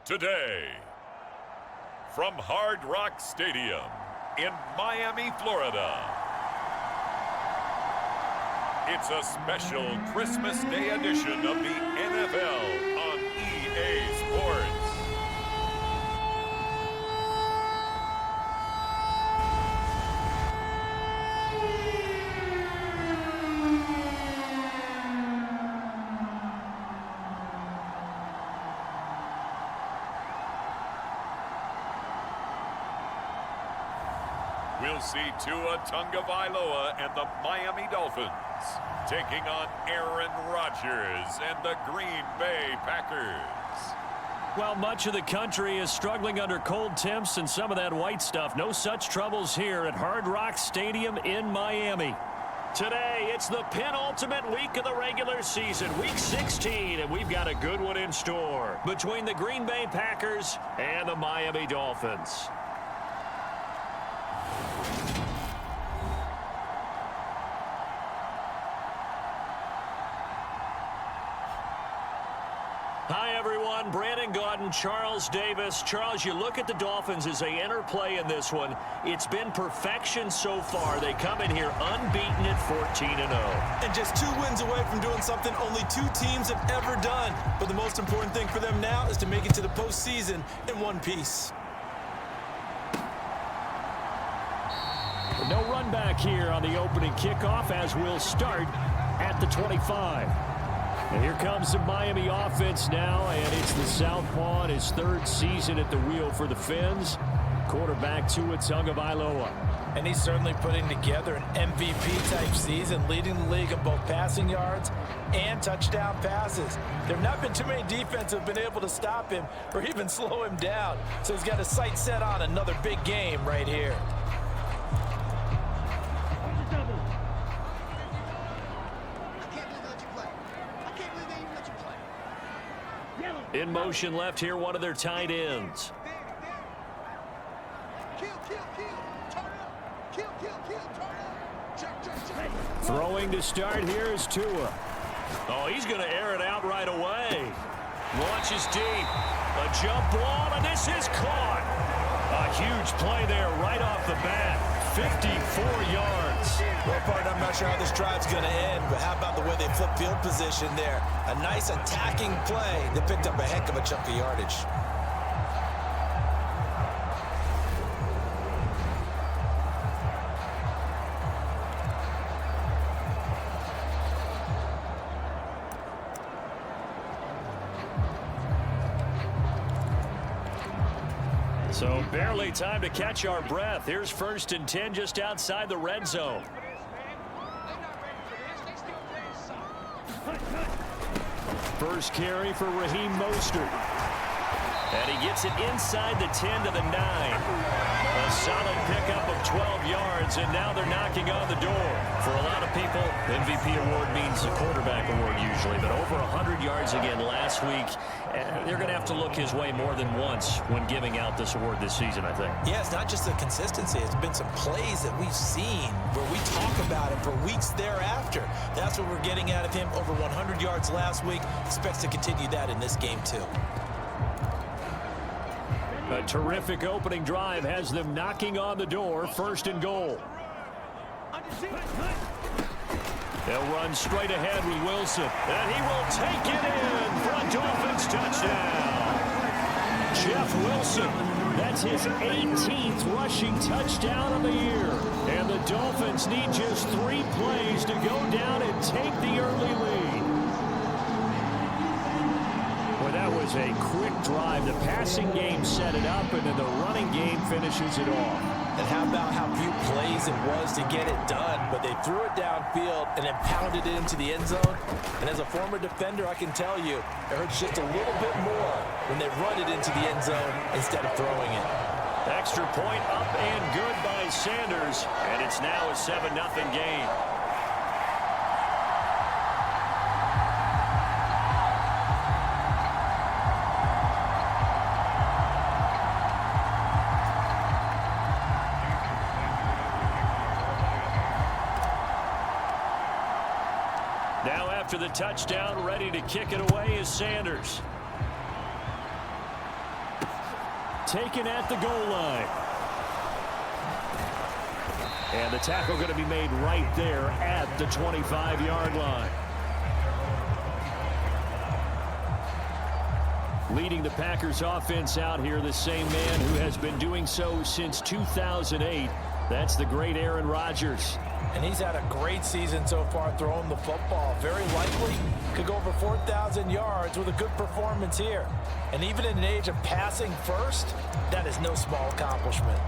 Today, from Hard Rock Stadium in Miami, Florida, it's a special Christmas Day edition of the NFL on EA Sports. We'll see Tua Tagovailoa and the Miami Dolphins taking on Aaron Rodgers and the Green Bay Packers. Well, much of the country is struggling under cold temps and some of that white stuff. No such troubles here at Hard Rock Stadium in Miami. Today, it's the penultimate week of the regular season, Week 16, and we've got a good one in store between the Green Bay Packers and the Miami Dolphins. Hi, everyone. Brandon Gaudin, Charles Davis. Charles, you look at the Dolphins as they enter play in this one. It's been perfection so far. They come in here unbeaten at 14-0. And just 2 wins away from doing something only 2 teams have ever done. But the most important thing for them now is to make it to the postseason in one piece. No run back here on the opening kickoff as we'll start at the 25. And here comes the Miami offense now, and it's the southpaw in his 3rd season at the wheel for the Fins. Quarterback Tua Tagovailoa. And he's certainly putting together an MVP-type season, leading the league in both passing yards and touchdown passes. There have not been too many defenses that have been able to stop him or even slow him down. So he's got his sights set on another big game right here. In motion left here, one of their tight ends. Throwing to start here is Tua. Oh, he's going to air it out right away. Launches deep. A jump ball, and this is caught. A huge play there right off the bat. 54 yards. Well, partner, I'm not sure how this drive's going to end, but how about the way they flip field position there? A nice attacking play that picked up a heck of a chunk of yardage. So barely time to catch our breath. Here's 1st and 10 just outside the red zone. First carry for Raheem Mostert. And he gets it inside the 10 to the 9. A solid pickup of 12 yards, and now they're knocking on the door. For a lot of people, MVP award means a quarterback award usually, but over 100 yards again last week. They're going to have to look his way more than once when giving out this award this season, I think. Yeah, it's not just the consistency. It's been some plays that we've seen where we talk about him for weeks thereafter. That's what we're getting out of him. Over 100 yards last week. Expects to continue that in this game, too. A terrific opening drive has them knocking on the door. 1st and goal. They'll run straight ahead with Wilson. And he will take it in for a Dolphins touchdown. Jeff Wilson. That's his 18th rushing touchdown of the year. And the Dolphins need just 3 plays to go down and take the early lead. Well, that was a quick drive. The passing game set it up, and then the running game finishes it off. And how about how few plays it was to get it done, but they threw it downfield and then pounded it into the end zone. And as a former defender, I can tell you, it hurts just a little bit more when they run it into the end zone instead of throwing it. Extra point up and good by Sanders, and it's now a 7-0 game. Now after the touchdown, ready to kick it away is Sanders. taken at the goal line. And the tackle going to be made right there at the 25-yard line. Leading the Packers offense out here, the same man who has been doing so since 2008. That's the great Aaron Rodgers. And he's had a great season so far throwing the football. Very likely could go over 4,000 yards with a good performance here. And even in an age of passing first, that is no small accomplishment.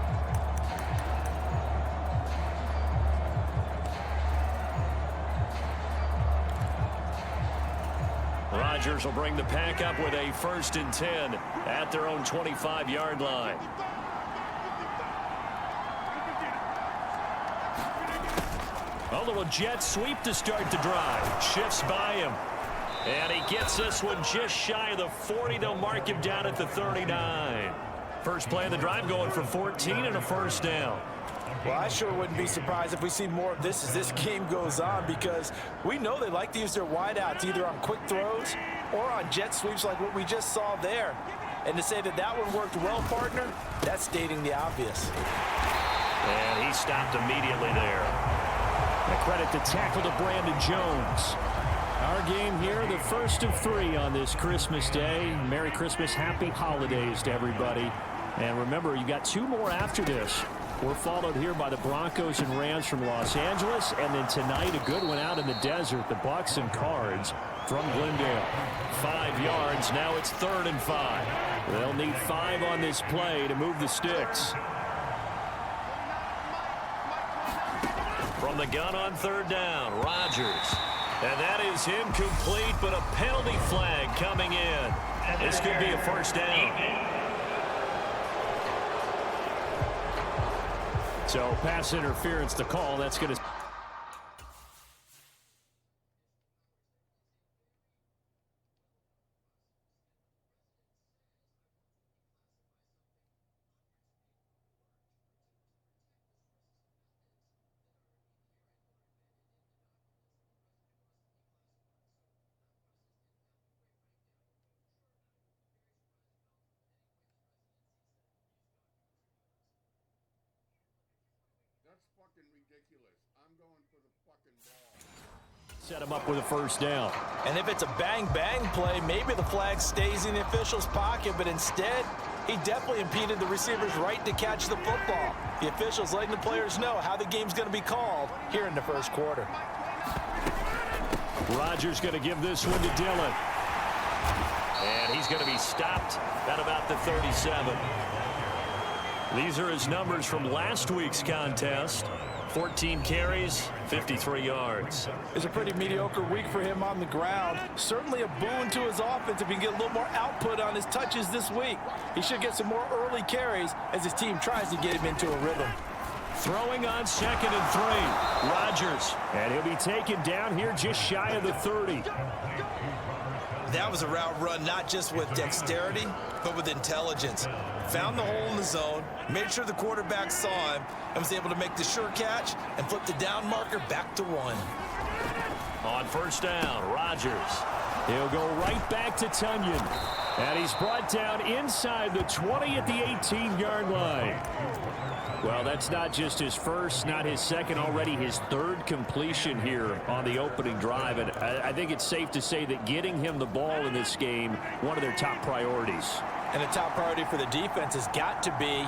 Rodgers will bring the pack up with a 1st and 10 at their own 25-yard line. A little jet sweep to start the drive. Shifts by him. And he gets this one just shy of the 40. They'll mark him down at the 39. First play of the drive going for 14 and a 1st down. Well, I sure wouldn't be surprised if we see more of this as this game goes on, because we know they like to use their wideouts either on quick throws or on jet sweeps like what we just saw there. And to say that that one worked well, partner, that's stating the obvious. And he stopped immediately there. A credit to tackle to Brandon Jones. Our game here, the first of 3 on this Christmas Day. Merry Christmas, happy holidays to everybody. And remember, you got 2 more after this. We're followed here by the Broncos and Rams from Los Angeles. And then tonight, a good one out in the desert, the Bucs and Cards from Glendale. 5 yards, now it's 3rd and 5. They'll need 5 on this play to move the sticks. From the gun on 3rd down, Rodgers. And that is incomplete, but a penalty flag coming in. This could be a 1st down. So pass interference to call. That's going to... Fucking ridiculous. I'm going for the fucking ball. Set him up with a 1st down. And if it's a bang-bang play, maybe the flag stays in the official's pocket, but instead, he definitely impeded the receiver's right to catch the football. The official's letting the players know how the game's going to be called here in the 1st quarter. Rodgers going to give this one to Dillon. And he's going to be stopped at about the 37. These are his numbers from last week's contest. 14 carries, 53 yards. It's a pretty mediocre week for him on the ground. Certainly a boon to his offense if he can get a little more output on his touches this week. He should get some more early carries as his team tries to get him into a rhythm. Throwing on 2nd and 3. Rodgers. And he'll be taken down here just shy of the 30. That was a route run not just with dexterity, but with intelligence. Found the hole in the zone, made sure the quarterback saw him, and was able to make the sure catch and flip the down marker back to 1. On 1st down, Rodgers. He'll go right back to Tunyon. And he's brought down inside the 20 at the 18-yard line. Well, that's not just his first, not his second, already his 3rd completion here on the opening drive. And I think it's safe to say that getting him the ball in this game, one of their top priorities. And a top priority for the defense has got to be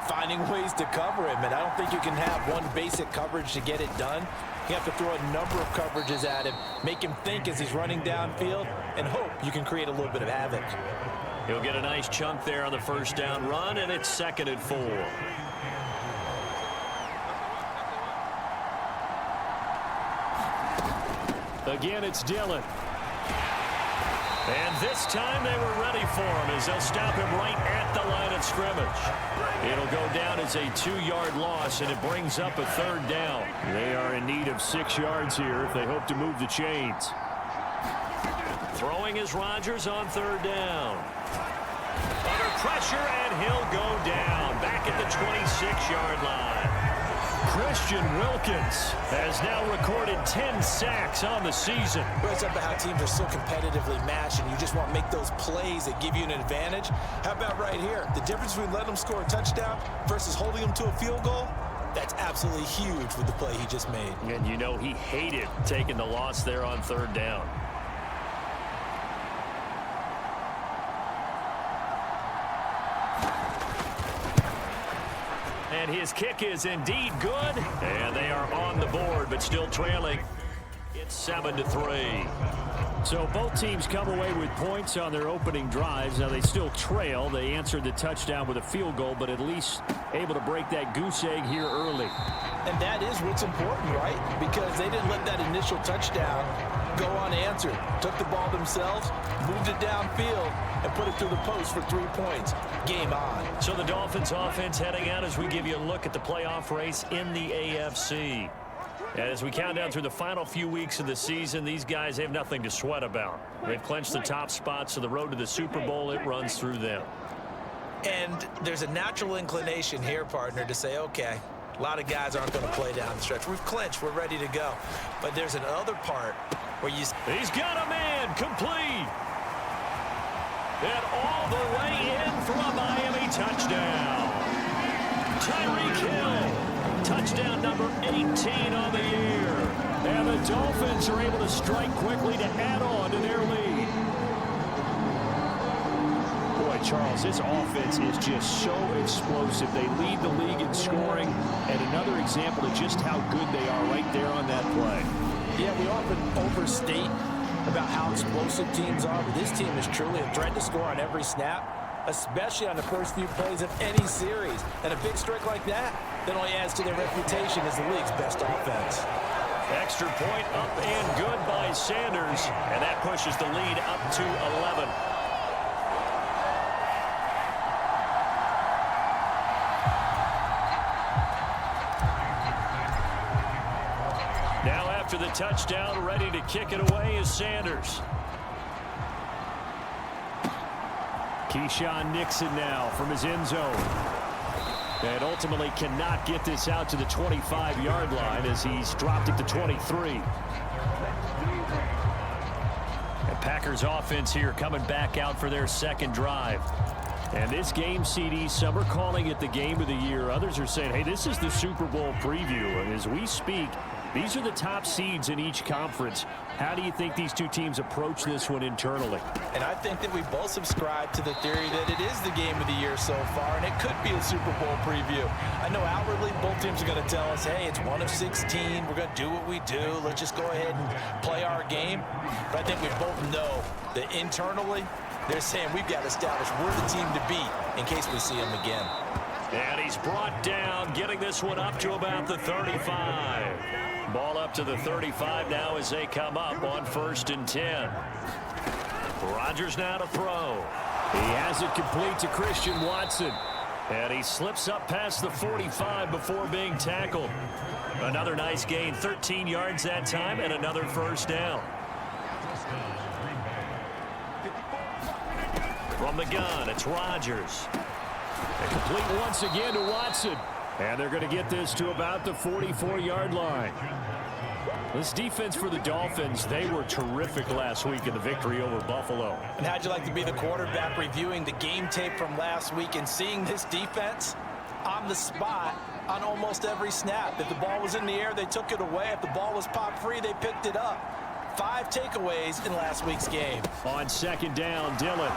finding ways to cover him. And I don't think you can have one basic coverage to get it done. You have to throw a number of coverages at him, make him think as he's running downfield, and hope you can create a little bit of havoc. He'll get a nice chunk there on the 1st down run, and it's 2nd and 4. Again, it's Dillon. And this time they were ready for him as they'll stop him right at the line of scrimmage. It'll go down as a 2-yard loss, and it brings up a 3rd down. They are in need of 6 yards here if they hope to move the chains. Throwing is Rodgers on 3rd down. Under pressure, and he'll go down back at the 26-yard line. Christian Wilkins has now recorded 10 sacks on the season. It's about how teams are so competitively matched, and you just want to make those plays that give you an advantage. How about right here? The difference between letting them score a touchdown versus holding them to a field goal, that's absolutely huge with the play he just made. And you know he hated taking the loss there on third down. And his kick is indeed good. And they are on the board, but still trailing. It's 7-3. So both teams come away with points on their opening drives. Now they still trail. They answered the touchdown with a field goal, but at least able to break that goose egg here early. And that is what's important, right? Because they didn't let that initial touchdown go unanswered. Took the ball themselves, moved it downfield, and put it through the post for 3 points. Game on. So the Dolphins offense heading out as we give you a look at the playoff race in the AFC. And as we count down through the final few weeks of the season, these guys have nothing to sweat about. They've clinched the top spot, so the road to the Super Bowl, it runs through them. And there's a natural inclination here, partner, to say, okay, a lot of guys aren't going to play down the stretch. We've clinched. We're ready to go. But there's another part where you... He's got a man complete. And all the way in for a Miami touchdown. Tyreek Hill. Touchdown number 18 on the year. And the Dolphins are able to strike quickly to add on to their lead. Boy, Charles, this offense is just so explosive. They lead the league in scoring, and another example of just how good they are right there on that play. Yeah, we often overstate about how explosive teams are, but this team is truly a threat to score on every snap, especially on the first few plays of any series. And a big strike like that only adds to their reputation as the league's best offense. Extra point up and good by Sanders, and that pushes the lead up to 11. Now after the touchdown, ready to kick it away is Sanders. Keyshawn Nixon now from his end zone. And ultimately cannot get this out to the 25-yard line as he's dropped it to 23. And Packers offense here coming back out for their second drive. And this game, CD, some are calling it the game of the year. Others are saying, hey, this is the Super Bowl preview. And as we speak, these are the top seeds in each conference. How do you think these two teams approach this one internally? And I think that we both subscribe to the theory that it is the game of the year so far, and it could be a Super Bowl preview. I know outwardly both teams are going to tell us, hey, it's 1 of 16. We're going to do what we do. Let's just go ahead and play our game. But I think we both know that internally they're saying we've got to establish we're the team to beat in case we see them again. And he's brought down, getting this one up to about the 35. Ball up to the 35 now as they come up on 1st and 10. Rodgers now to throw. He has it complete to Christian Watson. And he slips up past the 45 before being tackled. Another nice gain, 13 yards that time, and another first down. From the gun, it's Rodgers. And complete once again to Watson. And they're going to get this to about the 44-yard line. This defense for the Dolphins, they were terrific last week in the victory over Buffalo. And how'd you like to be the quarterback reviewing the game tape from last week and seeing this defense on the spot on almost every snap? If the ball was in the air, they took it away. If the ball was popped free, they picked it up. 5 takeaways in last week's game. On 2nd down, Dillon.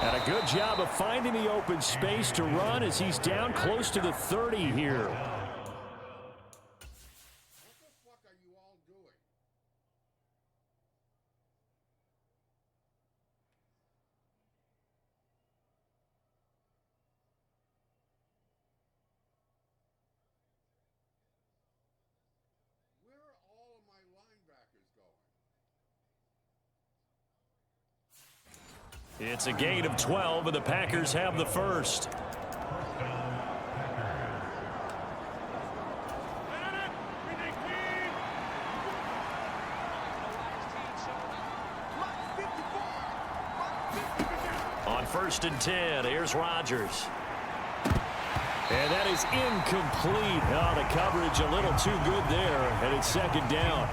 And a good job of finding the open space to run as he's down close to the 30 here. It's a gain of 12, and the Packers have the first. On 1st and 10, here's Rodgers. And that is incomplete. Oh, the coverage a little too good there, and it's second down.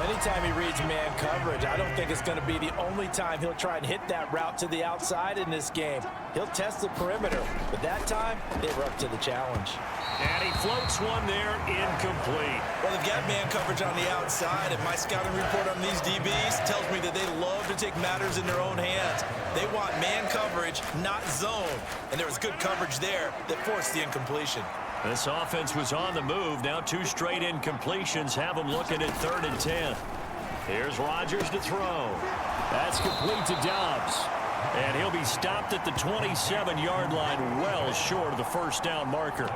Anytime he reads man coverage, I don't think it's going to be the only time he'll try and hit that route to the outside in this game. He'll test the perimeter, but that time, they were up to the challenge. And he floats one there, incomplete. Well, they've got man coverage on the outside, and my scouting report on these DBs tells me that they love to take matters in their own hands. They want man coverage, not zone. And there was good coverage there that forced the incompletion. This offense was on the move. Now 2 straight incompletions have them looking at 3rd and 10. Here's Rodgers to throw. That's complete to Dobbs. And he'll be stopped at the 27-yard line, well short of the first down marker.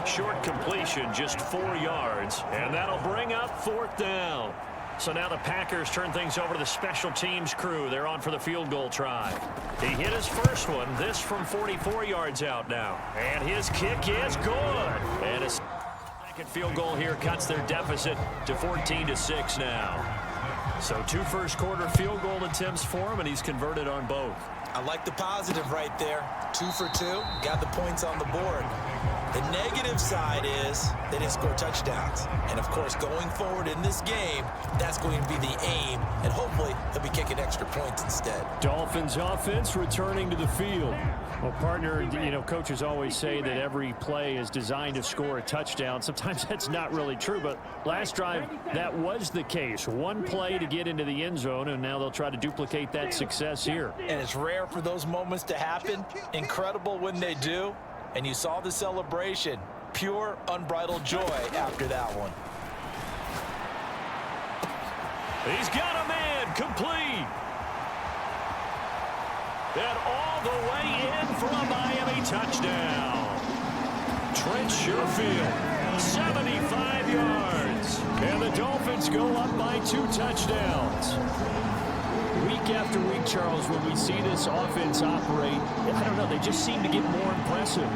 Short completion, just 4 yards. And that'll bring up 4th down. So now the Packers turn things over to the special teams crew. They're on for the field goal try. He hit his first one, this from 44 yards out now. And his kick is good. And a second field goal here cuts their deficit to 14-6 now. So 2 first-quarter field goal attempts for him, and he's converted on both. I like the positive right there. 2 for 2, got the points on the board. The negative side is they didn't score touchdowns. And, of course, going forward in this game, that's going to be the aim. And hopefully he'll be kicking extra points instead. Dolphins offense returning to the field. Well, partner, coaches always say that every play is designed to score a touchdown. Sometimes that's not really true, but last drive, that was the case. 1 play to get into the end zone, and now they'll try to duplicate that success here. And it's rare for those moments to happen. Incredible when they do. And you saw the celebration. Pure, unbridled joy after that one. He's got a man complete. And all the way in for a Miami touchdown. Trent Sherfield, 75 yards. And the Dolphins go up by 2 touchdowns. Week after week, Charles, when we see this offense operate, I don't know, they just seem to get more impressive.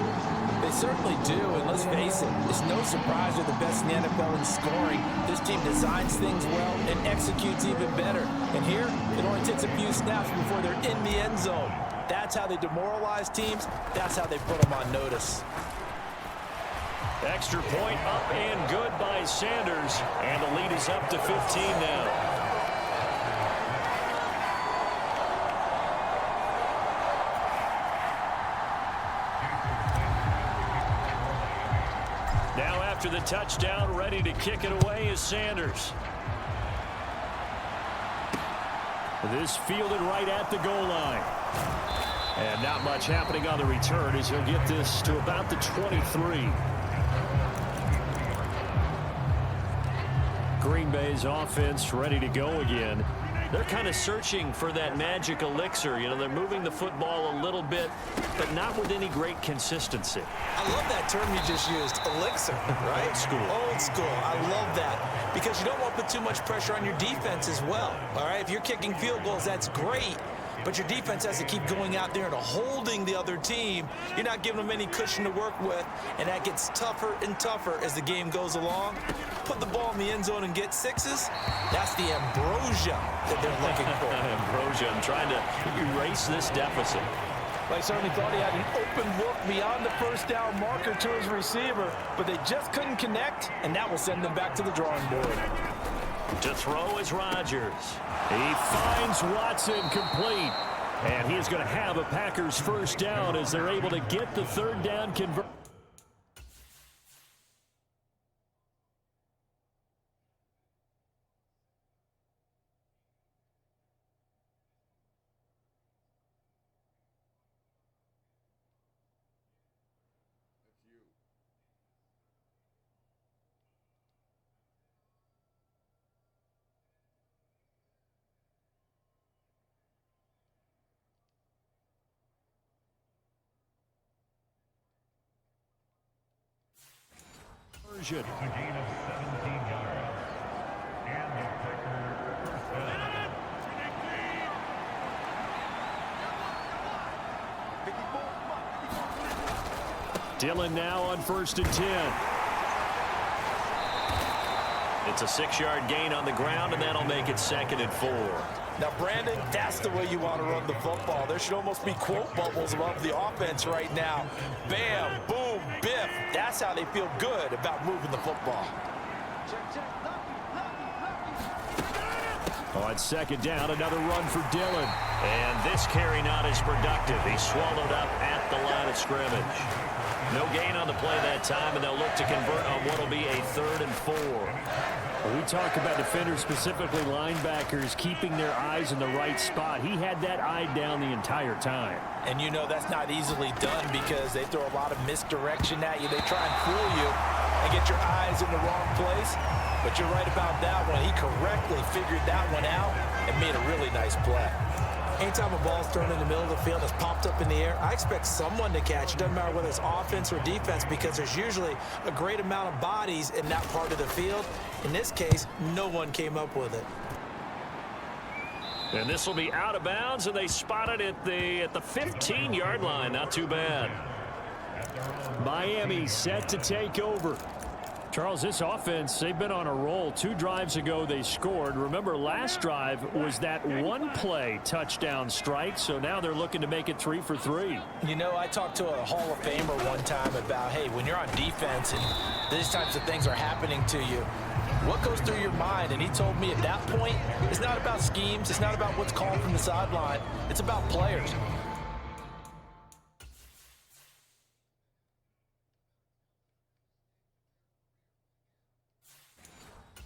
They certainly do, and let's face it, it's no surprise they're the best in the NFL in scoring. This team designs things well and executes even better. And here, it only takes a few snaps before they're in the end zone. That's how they demoralize teams. That's how they put them on notice. Extra point up and good by Sanders, and the lead is up to 15 now. After the touchdown, ready to kick it away is Sanders. This fielded right at the goal line. And not much happening on the return as he'll get this to about the 23. Green Bay's offense ready to go again. They're kind of searching for that magic elixir. They're moving the football a little bit, but not with any great consistency. I love that term you just used, elixir, right? Old school. Old school. I love that because you don't want to put too much pressure on your defense as well, all right? If you're kicking field goals, that's great, but your defense has to keep going out there and holding the other team. You're not giving them any cushion to work with, and that gets tougher and tougher as the game goes along. Put the ball in the end zone and get 6s. That's the ambrosia that they're looking for. Ambrosia, I'm trying to erase this deficit. I certainly thought he had an open look beyond the first down marker to his receiver, but they just couldn't connect, and that will send them back to the drawing board. To throw is Rodgers. He finds Watson complete. And he is going to have a Packers first down as they're able to get the 3rd down conversion. A gain of 17 yards. And the Packers first down. Dillon now on 1st and 10. It's a 6-yard gain on the ground, and that'll make it 2nd and 4. Now, Brandon, that's the way you want to run the football. There should almost be quote bubbles above the offense right now. Bam, boom, biff. That's how they feel good about moving the football. On second down, another run for Dillon. And this carry not as productive. He's swallowed up at the line of scrimmage. No gain on the play that time, and they'll look to convert on what will be a 3rd and 4. We talk about defenders, specifically linebackers, keeping their eyes in the right spot. He had that eye down the entire time. And you know that's not easily done because they throw a lot of misdirection at you. They try and fool you and get your eyes in the wrong place. But you're right about that one. He correctly figured that one out and made a really nice play. Anytime a ball's thrown in the middle of the field that's popped up in the air, I expect someone to catch. It doesn't matter whether it's offense or defense because there's usually a great amount of bodies in that part of the field. In this case, no one came up with it. And this will be out of bounds, and they spot it at the 15-yard line. Not too bad. Miami set to take over. Charles, this offense, they've been on a roll. 2 drives ago, they scored. Remember, last drive was that one-play touchdown strike, so now they're looking to make it 3 for 3. You know, I talked to a Hall of Famer one time about, hey, when you're on defense and these types of things are happening to you, what goes through your mind? And he told me at that point, it's not about schemes. It's not about what's called from the sideline. It's about players.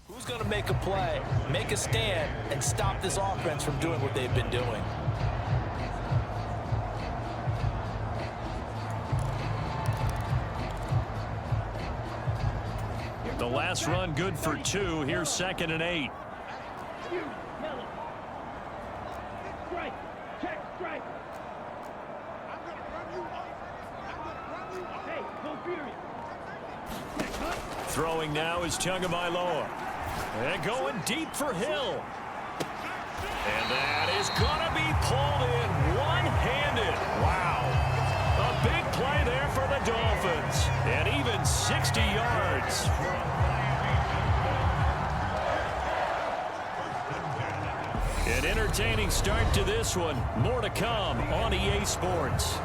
Who's going to make a play, make a stand, and stop this offense from doing what they've been doing? The last run good for 2. Here's 2nd and 8. Throwing now is Tagovailoa. And going deep for Hill. And that is going to be pulled in one-handed. Wow. A big play there for the Dolphins. And even 60 yards. An entertaining start to this one. More to come on EA Sports.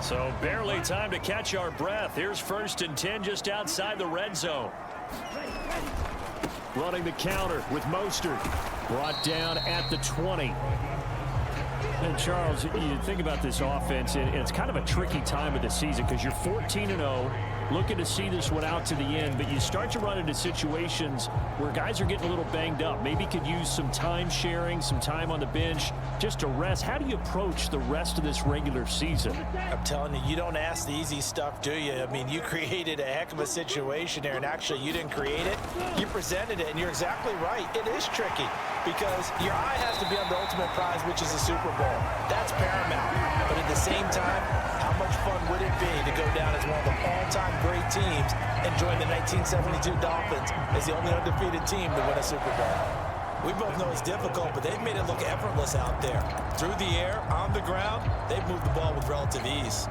So barely time to catch our breath. Here's 1st and 10 just outside the red zone. Running the counter with Mostert. Brought down at the 20. And Charles, you think about this offense, and it's kind of a tricky time of the season because you're 14-0, looking to see this one out to the end, but you start to run into situations where guys are getting a little banged up. Maybe could use some time sharing, some time on the bench just to rest. How do you approach the rest of this regular season? I'm telling you, you don't ask the easy stuff, do you? I mean, you created a heck of a situation there, and actually you didn't create it. You presented it, and you're exactly right. It is tricky because your eye has to be on the ultimate prize, which is the Super Bowl. That's paramount. But at the same time, how much fun would it be to go down as one of the all-time great teams and join the 1972 Dolphins as the only undefeated team to win a Super Bowl? We both know it's difficult, but they've made it look effortless out there. Through the air, on the ground, they've moved the ball with relative ease.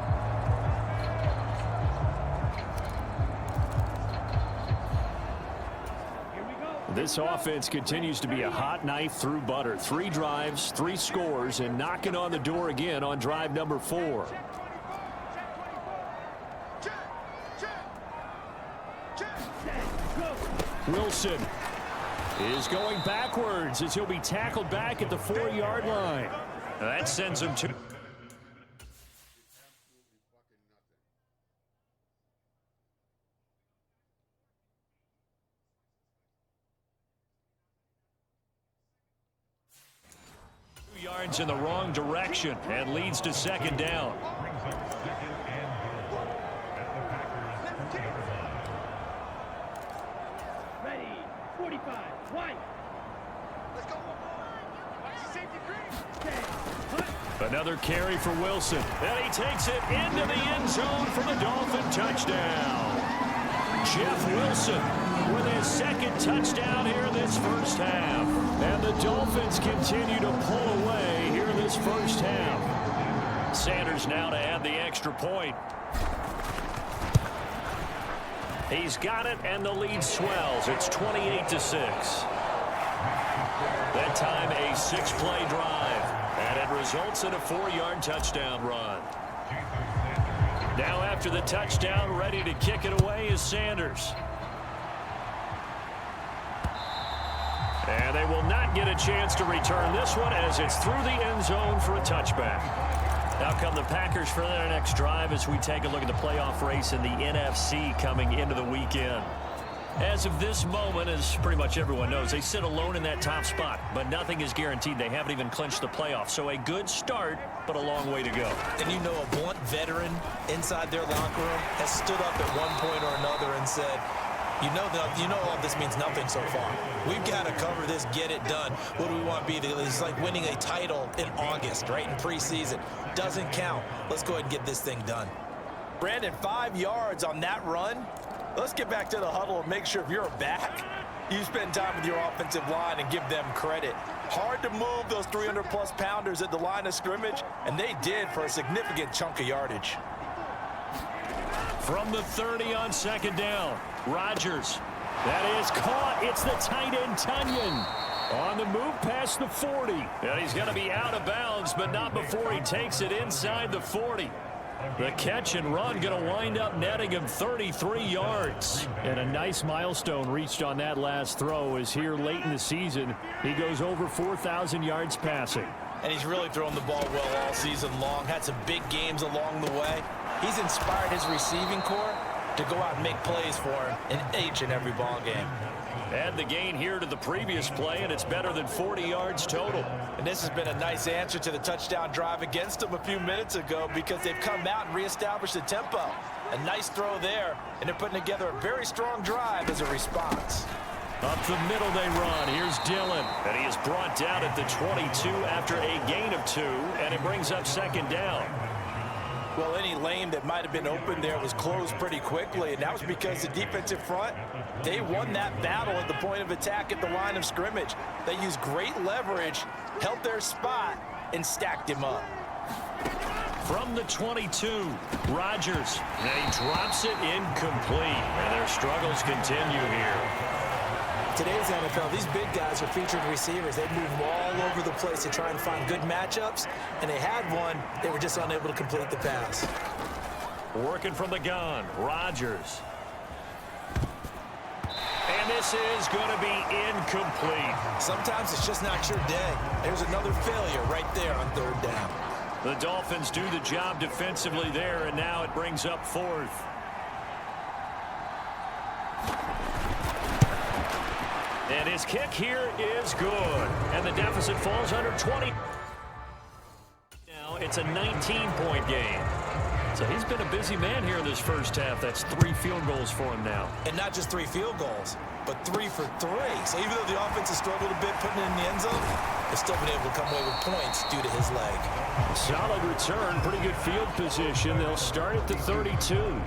This offense continues to be a hot knife through butter. 3 drives, 3 scores, and knocking on the door again on drive number 4. Wilson is going backwards as he'll be tackled back at the 4-yard line. That sends him to... yards in the wrong direction and leads to 2nd down. Ready, 45, white. Let's go. Safety green. Another carry for Wilson. And he takes it into the end zone for the Dolphin touchdown. Jeff Wilson with his second touchdown here in this first half. And the Dolphins continue to pull away here in this first half. Sanders now to add the extra point. He's got it, and the lead swells. It's 28-6. That time a 6-play drive, and it results in a 4-yard touchdown run. Now after the touchdown, ready to kick it away is Sanders. And they will not get a chance to return this one as it's through the end zone for a touchback. Now come the Packers for their next drive as we take a look at the playoff race in the NFC coming into the weekend. As of this moment, as pretty much everyone knows, they sit alone in that top spot, but nothing is guaranteed. They haven't even clinched the playoffs, so a good start, but a long way to go. And you know, a blunt veteran inside their locker room has stood up at one point or another and said, you know all this means nothing so far. We've got to cover this, get it done. What do we want to be? It's like winning a title in August, right, in preseason. Doesn't count. Let's go ahead and get this thing done. Brandon, 5 yards on that run. Let's get back to the huddle and make sure if you're a back, you spend time with your offensive line and give them credit. Hard to move those 300-plus pounders at the line of scrimmage, and they did for a significant chunk of yardage. From the 30 on second down, Rodgers. That is caught. It's the tight end, Tunyon. On the move past the 40. And he's going to be out of bounds, but not before he takes it inside the 40. The catch and run going to wind up netting him 33 yards. And a nice milestone reached on that last throw as here late in the season, he goes over 4,000 yards passing. And he's really thrown the ball well all season long. Had some big games along the way. He's inspired his receiving corps to go out and make plays for him in each and every ball game. Add the gain here to the previous play, and it's better than 40 yards total. And this has been a nice answer to the touchdown drive against them a few minutes ago because they've come out and reestablished the tempo. A nice throw there, and they're putting together a very strong drive as a response. Up the middle they run. Here's Dillon, and he is brought down at the 22 after a gain of 2, and it brings up second down. Well, any lane that might have been open there was closed pretty quickly, and that was because the defensive front, they won that battle at the point of attack at the line of scrimmage. They used great leverage, held their spot, and stacked him up. From the 22, Rodgers, and he drops it incomplete, and their struggles continue here. Today's NFL, these big guys are featured receivers. They move all over the place to try and find good matchups, and they had one. They were just unable to complete the pass. Working from the gun, Rodgers. And this is going to be incomplete. Sometimes it's just not your day. There's another failure right there on third down. The Dolphins do the job defensively there, and now it brings up fourth. And his kick here is good. And the deficit falls under 20. Now it's a 19-point game. So he's been a busy man here in this first half. That's 3 field goals for him now. And not just 3 field goals, but 3 for 3. So even though the offense has struggled a bit putting it in the end zone, they've still been able to come away with points due to his leg. Solid return, pretty good field position. They'll start at the 32.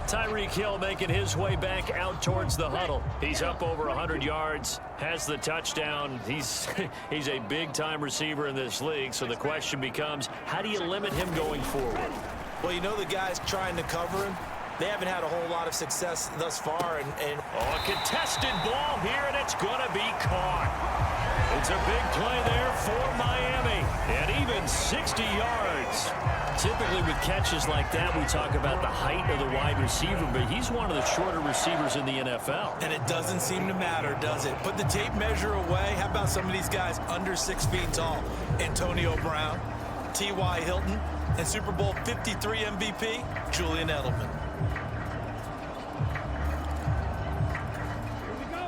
Tyreek Hill making his way back out towards the huddle. He's up over 100 yards, has the touchdown. He's a big-time receiver in this league, so the question becomes, how do you limit him going forward? Well, you know the guys trying to cover him, they haven't had a whole lot of success thus far. And a contested ball here, and it's going to be caught. It's a big play there for Miami, and even 60 yards. Typically with catches like that, we talk about the height of the wide receiver, but he's one of the shorter receivers in the NFL. And it doesn't seem to matter, does it? Put the tape measure away. How about some of these guys under 6 feet tall? Antonio Brown, T.Y. Hilton, and Super Bowl 53 MVP, Julian Edelman.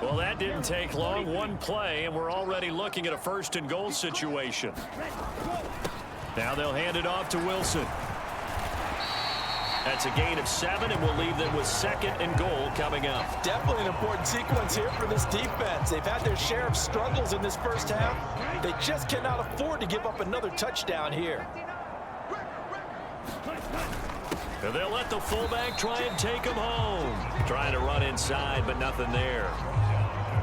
Well, that didn't take long. One play, and we're already looking at a first-and-goal situation. Now they'll hand it off to Wilson. That's a gain of 7, and we'll leave them with 2nd and goal coming up. Definitely an important sequence here for this defense. They've had their share of struggles in this first half. They just cannot afford to give up another touchdown here. And they'll let the fullback try and take him home. Trying to run inside, but nothing there.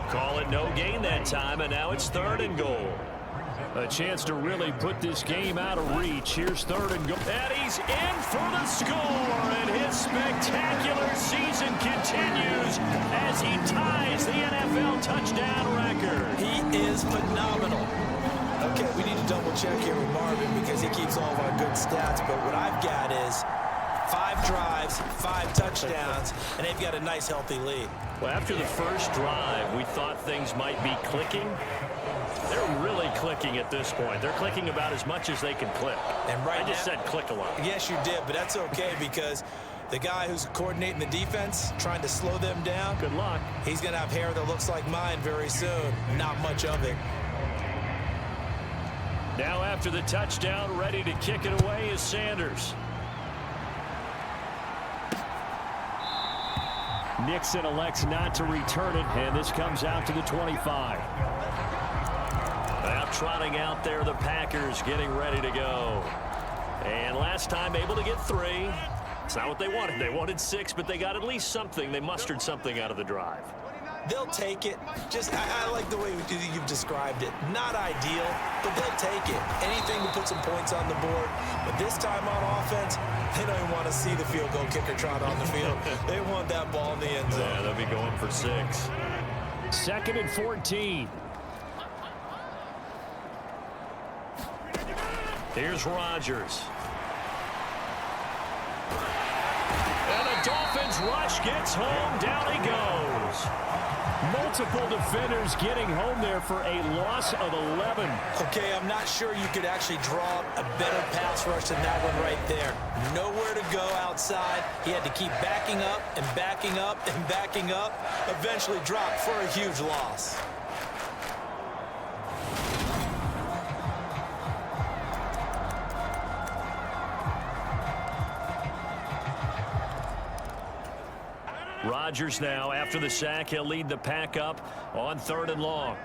Call it no gain that time, and now it's 3rd and goal. A chance to really put this game out of reach. Here's 3rd and goal. And he's in for the score, and his spectacular season continues as he ties the NFL touchdown record. He is phenomenal. Okay, we need to double check here with Marvin because he keeps all of our good stats, but what I've got is 5 drives, 5 touchdowns, and they've got a nice, healthy lead. Well, after the first drive, we thought things might be clicking. They're really clicking at this point. They're clicking about as much as they can click. And right I just said click a lot. Yes, you did, but that's okay because the guy who's coordinating the defense, trying to slow them down, good luck. He's going to have hair that looks like mine very soon. Not much of it. Now after the touchdown, ready to kick it away is Sanders. Nixon elects not to return it, and this comes out to the 25. Now trotting out there, the Packers getting ready to go. And last time able to get 3. It's not what they wanted. They wanted 6, but they got at least something. They mustered something out of the drive. They'll take it. I like the way you've described it. Not ideal, but they'll take it. Anything to put some points on the board. But this time on offense, they don't even want to see the field goal kicker trot on the field. They want that ball in the end zone. Yeah, they'll be going for 6. 2nd and 14. Here's Rodgers. And the Dolphins rush gets home. Down he goes. Multiple defenders getting home there for a loss of 11. Okay, I'm not sure you could actually draw a better pass rush than that one right there. Nowhere to go outside. He had to keep backing up and backing up and backing up. Eventually dropped for a huge loss. Rodgers now, after the sack, he'll lead the pack up on 3rd and long.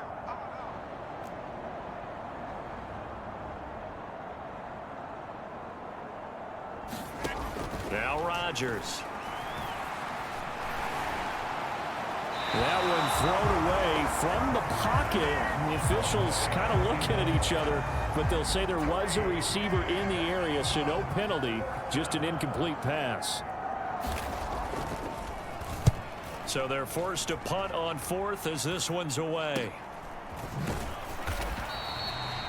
Now Rodgers. That one thrown away from the pocket. And the officials kind of looking at each other, but they'll say there was a receiver in the area, so no penalty, just an incomplete pass. So they're forced to punt on 4th as this one's away.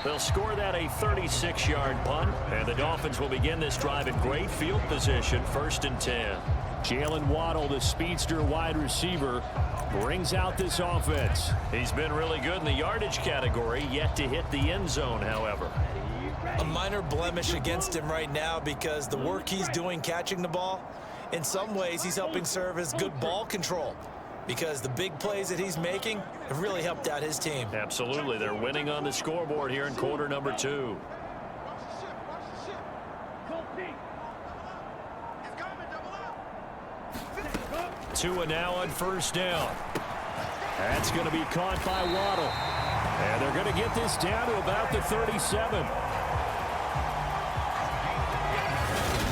They'll score that a 36-yard punt, and the Dolphins will begin this drive in great field position, 1st and 10. Jalen Waddle, the speedster wide receiver, brings out this offense. He's been really good in the yardage category, yet to hit the end zone, however. A minor blemish against him right now because the work he's doing catching the ball, in some ways he's helping serve as good ball control because the big plays that he's making have really helped out his team. Absolutely. They're winning on the scoreboard here in quarter number 2. Tua now on 1st down. That's going to be caught by Waddle. And they're going to get this down to about the 37.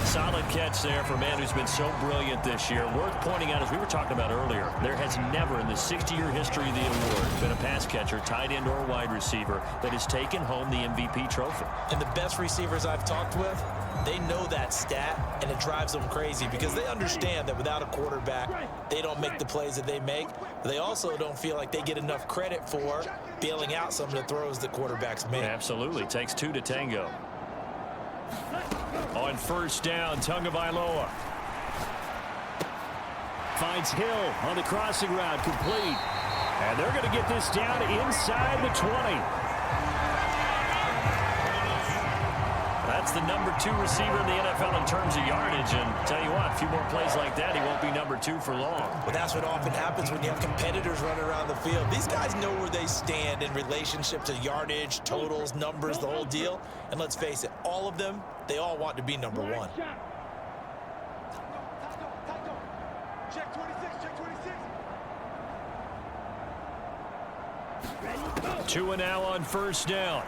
Solid catch there for a man who's been so brilliant this year. Worth pointing out, as we were talking about earlier, there has never in the 60-year history of the award been a pass catcher, tight end or wide receiver that has taken home the MVP trophy. And the best receivers I've talked with, they know that stat, and it drives them crazy because they understand that without a quarterback, they don't make the plays that they make. They also don't feel like they get enough credit for bailing out some of the throws that quarterbacks make. Absolutely. Takes 2 to tango. On 1st down, Tagovailoa finds Hill on the crossing route, complete. And they're going to get this down inside the 20. That's the number 2 receiver in the NFL in terms of yardage. And tell you what, a few more plays like that, he won't be number 2 for long. But that's what often happens when you have competitors running around the field. These guys know where they stand in relationship to yardage, totals, numbers, the whole deal. And let's face it, all of them, they all want to be number 1. Check 26, check 26. Tua now on 1st down.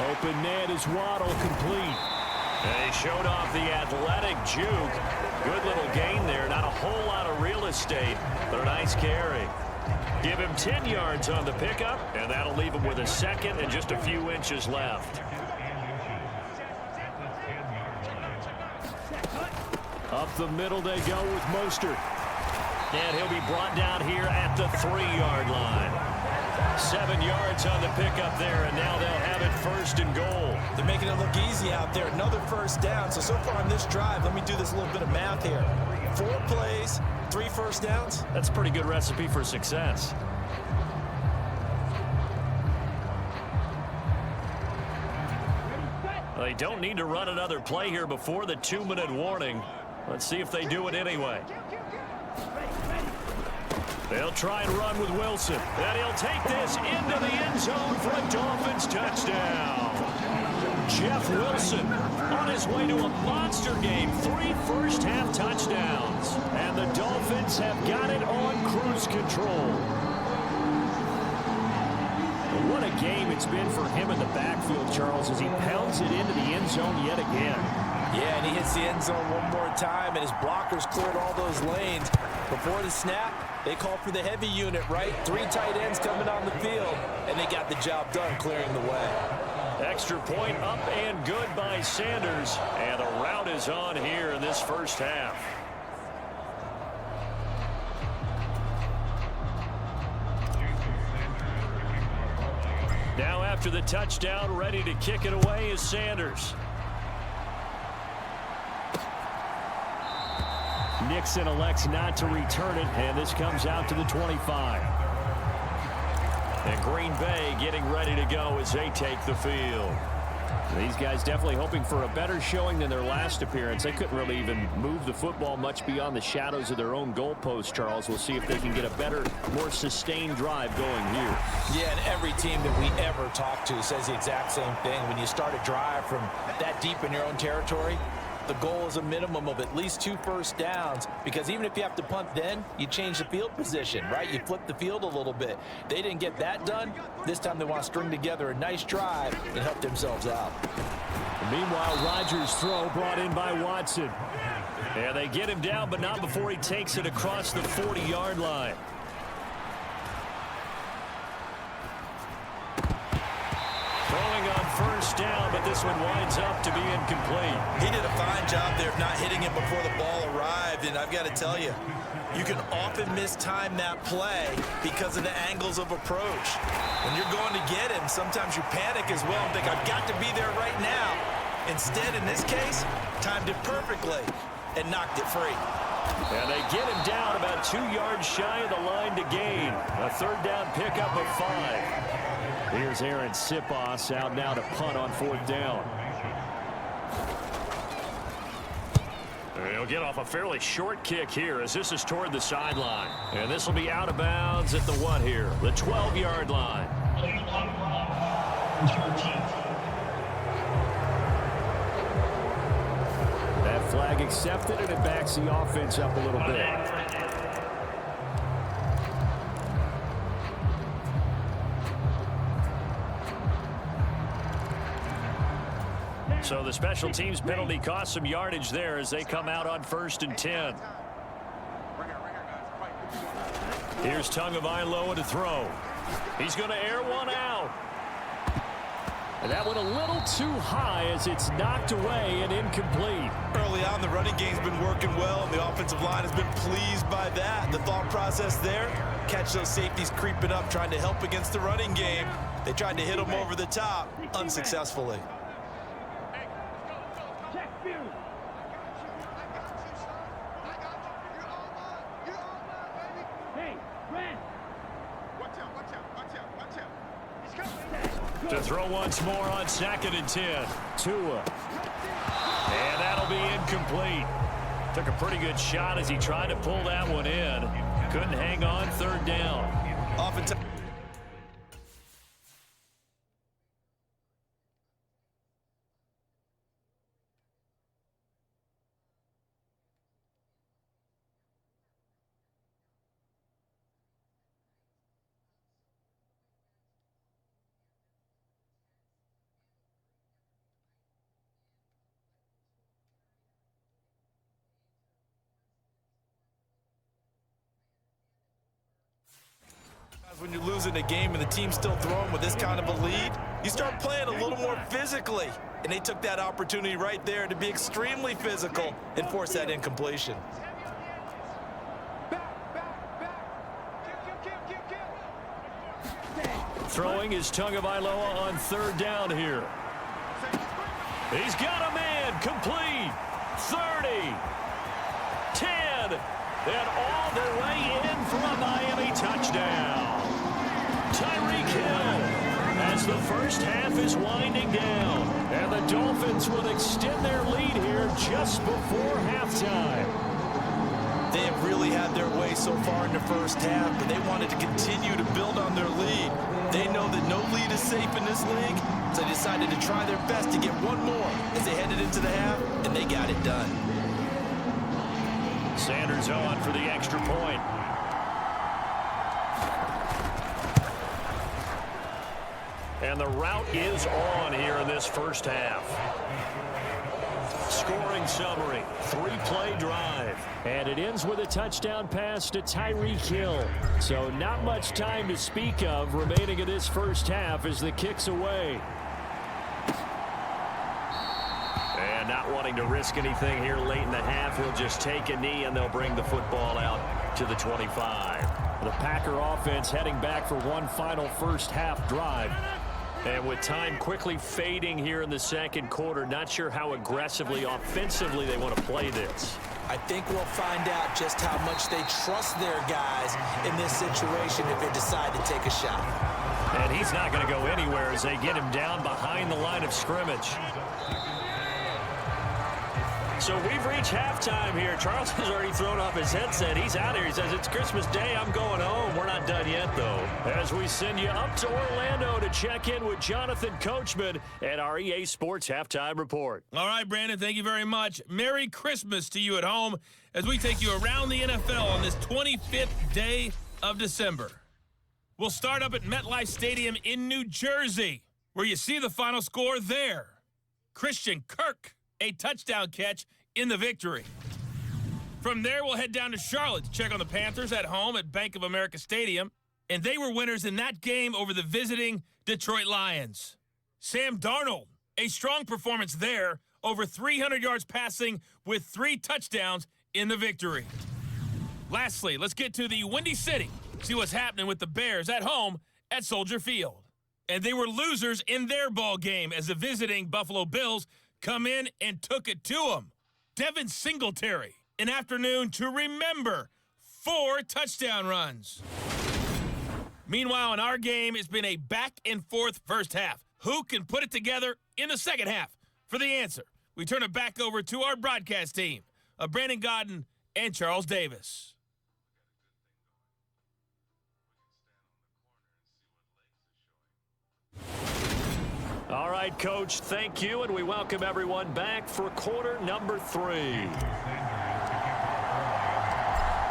Open net is Waddle, complete. They showed off the athletic juke. Good little gain there. Not a whole lot of real estate, but a nice carry. Give him 10 yards on the pickup, and that'll leave him with a second and just a few inches left. Up the middle they go with Mostert. And he'll be brought down here at the 3-yard line. 7 yards on the pickup there, and now they'll have it first and goal. They're making it look easy out there. Another first down. So far on this drive, let me do this little bit of math here. 4 plays, 3 first downs. That's a pretty good recipe for success. They don't need to run another play here before the 2-minute warning. Let's see if they do it anyway. They'll try and run with Wilson. And he'll take this into the end zone for a Dolphins touchdown. Jeff Wilson on his way to a monster game. 3 first-half touchdowns. And the Dolphins have got it on cruise control. What a game it's been for him in the backfield, Charles, as he pounds it into the end zone yet again. Yeah, and he hits the end zone one more time, and his blockers cleared all those lanes. Before the snap, they called for the heavy unit, right? 3 tight ends coming on the field, and they got the job done clearing the way. Extra point up and good by Sanders. And the route is on here in this first half. Now after the touchdown, ready to kick it away is Sanders. Nixon elects not to return it, and this comes out to the 25. And Green Bay getting ready to go as they take the field. These guys definitely hoping for a better showing than their last appearance. They couldn't really even move the football much beyond the shadows of their own goalpost, Charles. We'll see if they can get a better, more sustained drive going here. Yeah, and every team that we ever talk to says the exact same thing. When you start a drive from that deep in your own territory, the goal is a minimum of at least 2 first downs, because even if you have to punt then, you change the field position, right? You flip the field a little bit. They didn't get that done. This time they want to string together a nice drive and help themselves out. Meanwhile, Rodgers' throw brought in by Watson. Yeah, they get him down, but not before he takes it across the 40-yard line. Throwing on first down, but this one winds up to be incomplete. He did a fine job there of not hitting it before the ball arrived, and I've got to tell you, you can often mistime that play because of the angles of approach. When you're going to get him, sometimes you panic as well and think, I've got to be there right now. Instead, in this case, timed it perfectly and knocked it free. And they get him down about 2 yards shy of the line to gain. A 3rd down pickup of 5. Here's Aaron Sipos out now to punt on 4th down. He'll get off a fairly short kick here as this is toward the sideline. And this will be out of bounds at the what here? The 12-yard line. That flag accepted, and it backs the offense up a little bit. So the special teams penalty cost some yardage there as they come out on 1st and 10. Here's Tagovailoa to throw. He's going to air one out. And that went a little too high as it's knocked away and incomplete. Early on, the running game's been working well, and the offensive line has been pleased by that. The thought process there, catch those safeties creeping up, trying to help against the running game. They tried to hit them over the top, unsuccessfully. To throw once more on 2nd and 10. Tua. And that'll be incomplete. Took a pretty good shot as he tried to pull that one in. Couldn't hang on 3rd down. Oftentimes when you're losing a game and the team's still throwing with this kind of a lead, you start playing a little more physically. And they took that opportunity right there to be extremely physical and force that incompletion. Throwing is Tagovailoa on third down here. He's got a man, complete, 30, 10, and all the way in for a Miami touchdown. Tyreek Hill as the first half is winding down, and the Dolphins will extend their lead here just before halftime. They have really had their way so far in the first half, but they wanted to continue to build on their lead. They know that no lead is safe in this league, so they decided to try their best to get one more as they headed into the half, and they got it done. Sanders on for the extra point. And the route is on here in this first half. Scoring summary, 3-play drive. And it ends with a touchdown pass to Tyreek Hill. So not much time to speak of remaining in this first half as the kick's away. And not wanting to risk anything here late in the half, he'll just take a knee and they'll bring the football out to the 25. The Packer offense heading back for one final first half drive. And with time quickly fading here in the second quarter, not sure how aggressively, offensively they want to play this. I think we'll find out just how much they trust their guys in this situation if they decide to take a shot. And he's not going to go anywhere as they get him down behind the line of scrimmage. So we've reached halftime here. Charles has already thrown off his headset. He's out here. He says, it's Christmas Day. I'm going home. We're not done yet, though. As we send you up to Orlando to check in with Jonathan Coachman at our EA Sports Halftime Report. All right, Brandon, thank you very much. Merry Christmas to you at home as we take you around the NFL on this 25th day of December. We'll start up at MetLife Stadium in New Jersey, where you see the final score there. Christian Kirk, a touchdown catch in the victory. From there, we'll head down to Charlotte to check on the Panthers at home at Bank of America Stadium, and they were winners in that game over the visiting Detroit Lions. Sam Darnold, a strong performance there, over 300 yards passing with 3 touchdowns in the victory. Lastly, let's get to the Windy City, see what's happening with the Bears at home at Soldier Field. And they were losers in their ball game as the visiting Buffalo Bills come in and took it to him. Devin Singletary, an afternoon to remember, 4 touchdown runs. Meanwhile, in our game, it's been a back-and-forth first half. Who can put it together in the second half? For the answer, we turn it back over to our broadcast team of Brandon Godden and Charles Davis. All right, Coach, thank you, and we welcome everyone back for quarter number 3.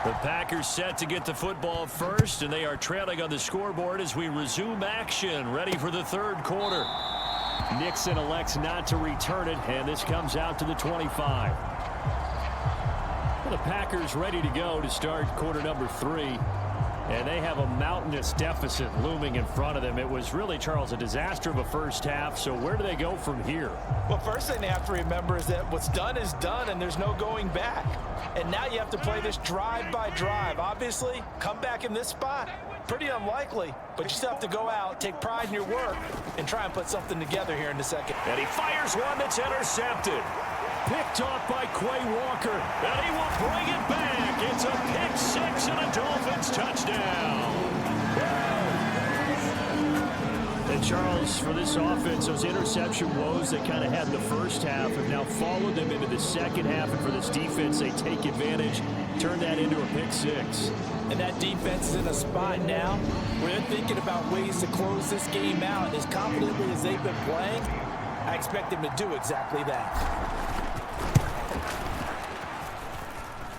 The Packers set to get the football first, and they are trailing on the scoreboard as we resume action, ready for the third quarter. Nixon elects not to return it, and this comes out to the 25. Well, the Packers ready to go to start quarter number 3. And they have a mountainous deficit looming in front of them. It was really, Charles, a disaster of a first half. So where do they go from here? Well, first thing they have to remember is that what's done is done, and there's no going back. And now you have to play this drive by drive. Obviously, come back in this spot, pretty unlikely. But you still have to go out, take pride in your work, and try and put something together here in the second. And he fires one that's intercepted. Picked off by Quay Walker, and he will bring it back. It's a pick 6 and a Dolphins touchdown. And Charles, for this offense, those interception woes they kind of had in the first half have now followed them into the second half. And for this defense, they take advantage, turn that into a pick 6. And that defense is in a spot now where they're thinking about ways to close this game out. As confidently as they've been playing, I expect them to do exactly that.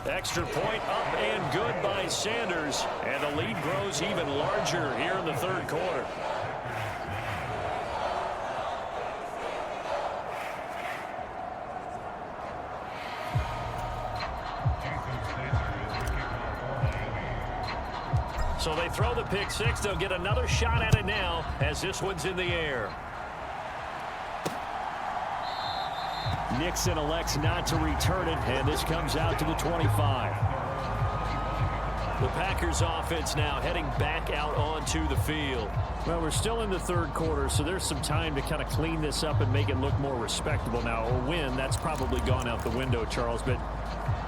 Extra point up and good by Sanders, and the lead grows even larger here in the third quarter. So they throw the pick six. They'll get another shot at it now as this one's in the air. Nixon elects not to return it, and this comes out to the 25. The Packers offense now heading back out onto the field. Well, we're still in the third quarter, so there's some time to kind of clean this up and make it look more respectable now. A win, that's probably gone out the window, Charles, but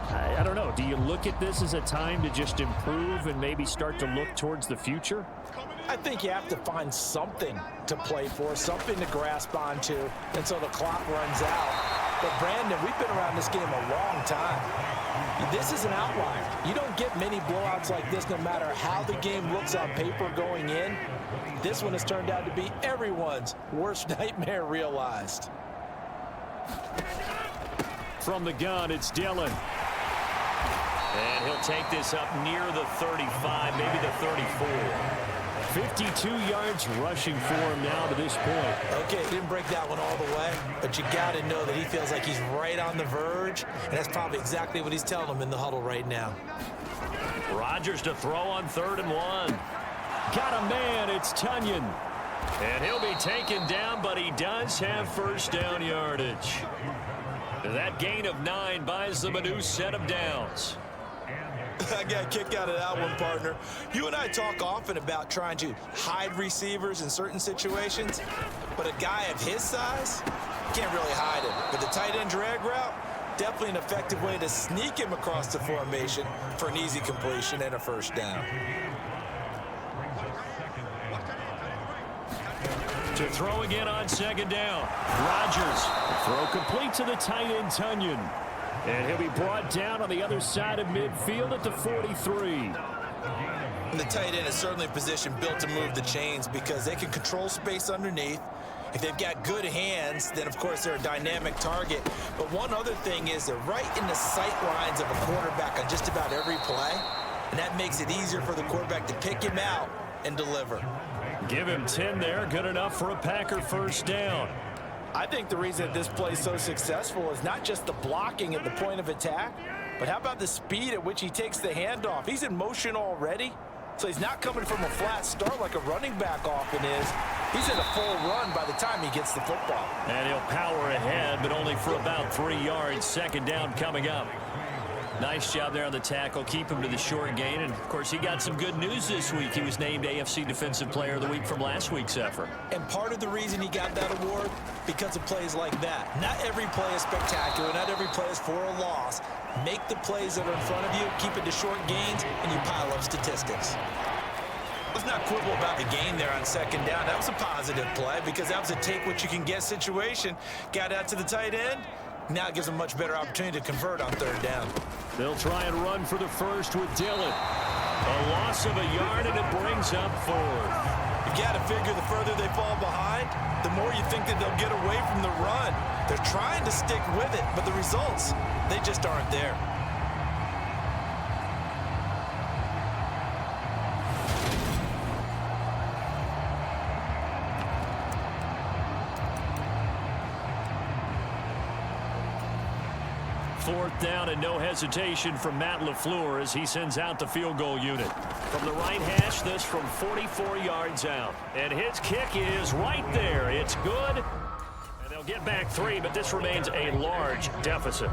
I don't know. Do you look at this as a time to just improve and maybe start to look towards the future? I think you have to find something to play for, something to grasp onto until the clock runs out. But, Brandon, we've been around this game a long time. This is an outlier. You don't get many blowouts like this no matter how the game looks on paper going in. This one has turned out to be everyone's worst nightmare realized. From the gun, it's Dillon. And he'll take this up near the 35, maybe the 34. 52 yards rushing for him now to this point. Okay, didn't break that one all the way, but you got to know that he feels like he's right on the verge, and that's probably exactly what he's telling him in the huddle right now. Rodgers to throw on 3rd and 1. Got a man, it's Tunyon. And he'll be taken down, but he does have first down yardage. That gain of 9 buys them a new set of downs. I got a kick out of that one, partner. You and I talk often about trying to hide receivers in certain situations, but a guy of his size can't really hide him. But the tight end drag route, definitely an effective way to sneak him across the formation for an easy completion and a first down. To throw again on 2nd down. Rodgers, throw complete to the tight end Tunyon. And he'll be brought down on the other side of midfield at the 43. And the tight end is certainly a position built to move the chains because they can control space underneath. If they've got good hands, then of course they're a dynamic target. But one other thing is they're right in the sight lines of a quarterback on just about every play. And that makes it easier for the quarterback to pick him out and deliver. Give him 10 there. Good enough for a Packer first down. I think the reason that this play is so successful is not just the blocking at the point of attack, but how about the speed at which he takes the handoff? He's in motion already, so he's not coming from a flat start like a running back often is. He's in a full run by the time he gets the football. And he'll power ahead, but only for about 3 yards. 2nd down coming up. Nice job there on the tackle. Keep him to the short gain. And, of course, he got some good news this week. He was named AFC Defensive Player of the Week from last week's effort. And part of the reason he got that award, because of plays like that. Not every play is spectacular. Not every play is for a loss. Make the plays that are in front of you, keep it to short gains, and you pile up statistics. Let's not quibble about the gain there on 2nd down. That was a positive play because that was a take-what-you-can-get situation. Got out to the tight end. Now it gives them a much better opportunity to convert on 3rd down. They'll try and run for the first with Dillon. A loss of a yard, and it brings up 4th. You got to figure the further they fall behind, the more you think that they'll get away from the run. They're trying to stick with it, but the results, they just aren't there. Fourth down and no hesitation from Matt LaFleur as he sends out the field goal unit. From the right hash, this from 44 yards out. And his kick is right there. It's good. And they'll get back 3, but this remains a large deficit.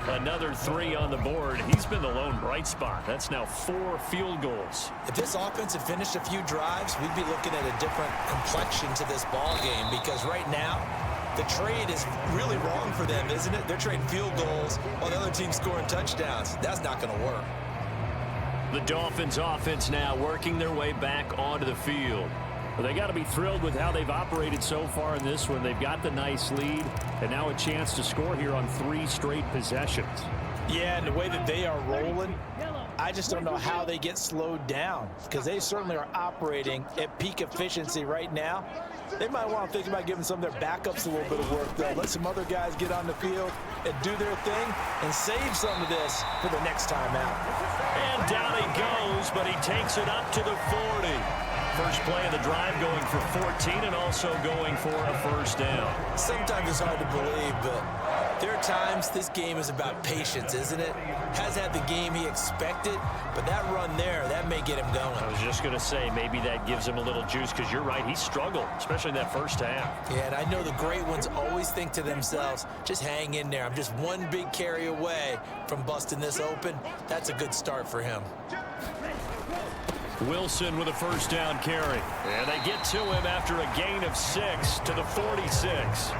Another 3 on the board. He's been the lone bright spot. That's now 4 field goals. If this offense had finished a few drives, we'd be looking at a different complexion to this ball game because right now, the trade is really wrong for them, isn't it? They're trading field goals while the other team's scoring touchdowns. That's not going to work. The Dolphins offense now working their way back onto the field. Well, they got to be thrilled with how they've operated so far in this one. They've got the nice lead, and now a chance to score here on 3 straight possessions. Yeah, and the way that they are rolling, I just don't know how they get slowed down because they certainly are operating at peak efficiency right now. They might want to think about giving some of their backups a little bit of work, though. Let some other guys get on the field and do their thing and save some of this for the next time out. And down he goes, but he takes it up to the 40. First play of the drive going for 14 and also going for a first down. Sometimes it's hard to believe, but There are times this game is about patience, isn't it? Has had the game he expected, but that run there, that may get him going. I was just going to say, maybe that gives him a little juice, because you're right, he struggled, especially in that first half. Yeah, and I know the great ones always think to themselves, just hang in there. I'm just one big carry away from busting this open. That's a good start for him. Wilson with a first down carry. And they get to him after a gain of 6 to the 46.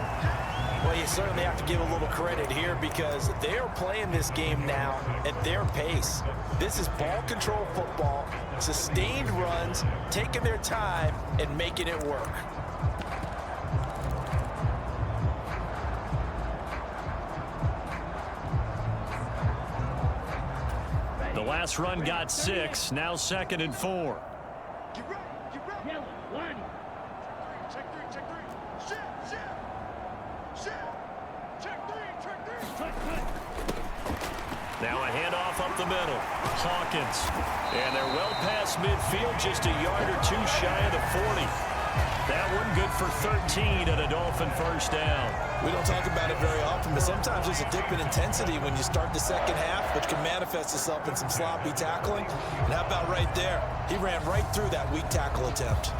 Well, you certainly have to give a little credit here because they are playing this game now at their pace. This is ball control football, sustained runs, taking their time and making it work. The last run got 6, now 2nd and 4. Get ready, get ready. Yellow, line. Check three, check three. Shift, shift. Shift. Check three. Now a handoff up the middle. Hawkins. And they're well past midfield, just a yard or 2 shy of the 40. That one good for 13 and a Dolphin first down. We don't talk about it very often, but sometimes there's a dip in intensity when you start the second half, which can manifest itself in some sloppy tackling. And how about right there? He ran right through that weak tackle attempt.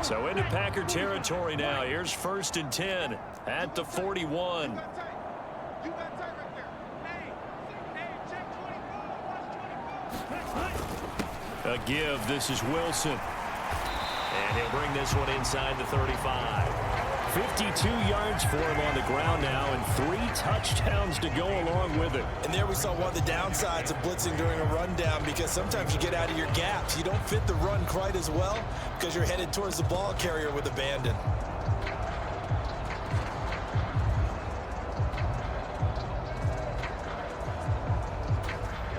So into Packer territory now. Here's 1st and 10 at the 41. You got tight right there. Hey, check 24. Watch 24. A give. This is Wilson. And he'll bring this one inside the 35. 52 yards for him on the ground now, and 3 touchdowns to go along with it. And there we saw one of the downsides of blitzing during a rundown, because sometimes you get out of your gaps. You don't fit the run quite as well because you're headed towards the ball carrier with abandon.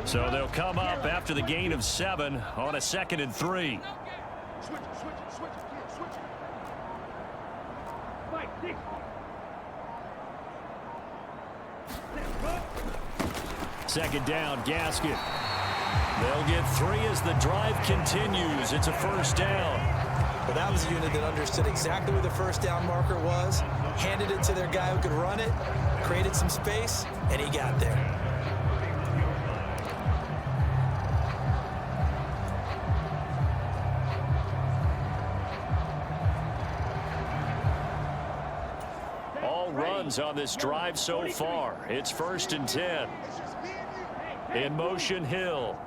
So they'll come up after the gain of 7 on a 2nd and 3. Switch it, switch it. Mike, Dick. Second down, Gasket. They'll get 3 as the drive continues. It's a first down. Well, that was a unit that understood exactly where the first down marker was, handed it to their guy who could run it, created some space, and he got there. All runs on this drive so far. It's 1st and 10. In motion, Hill.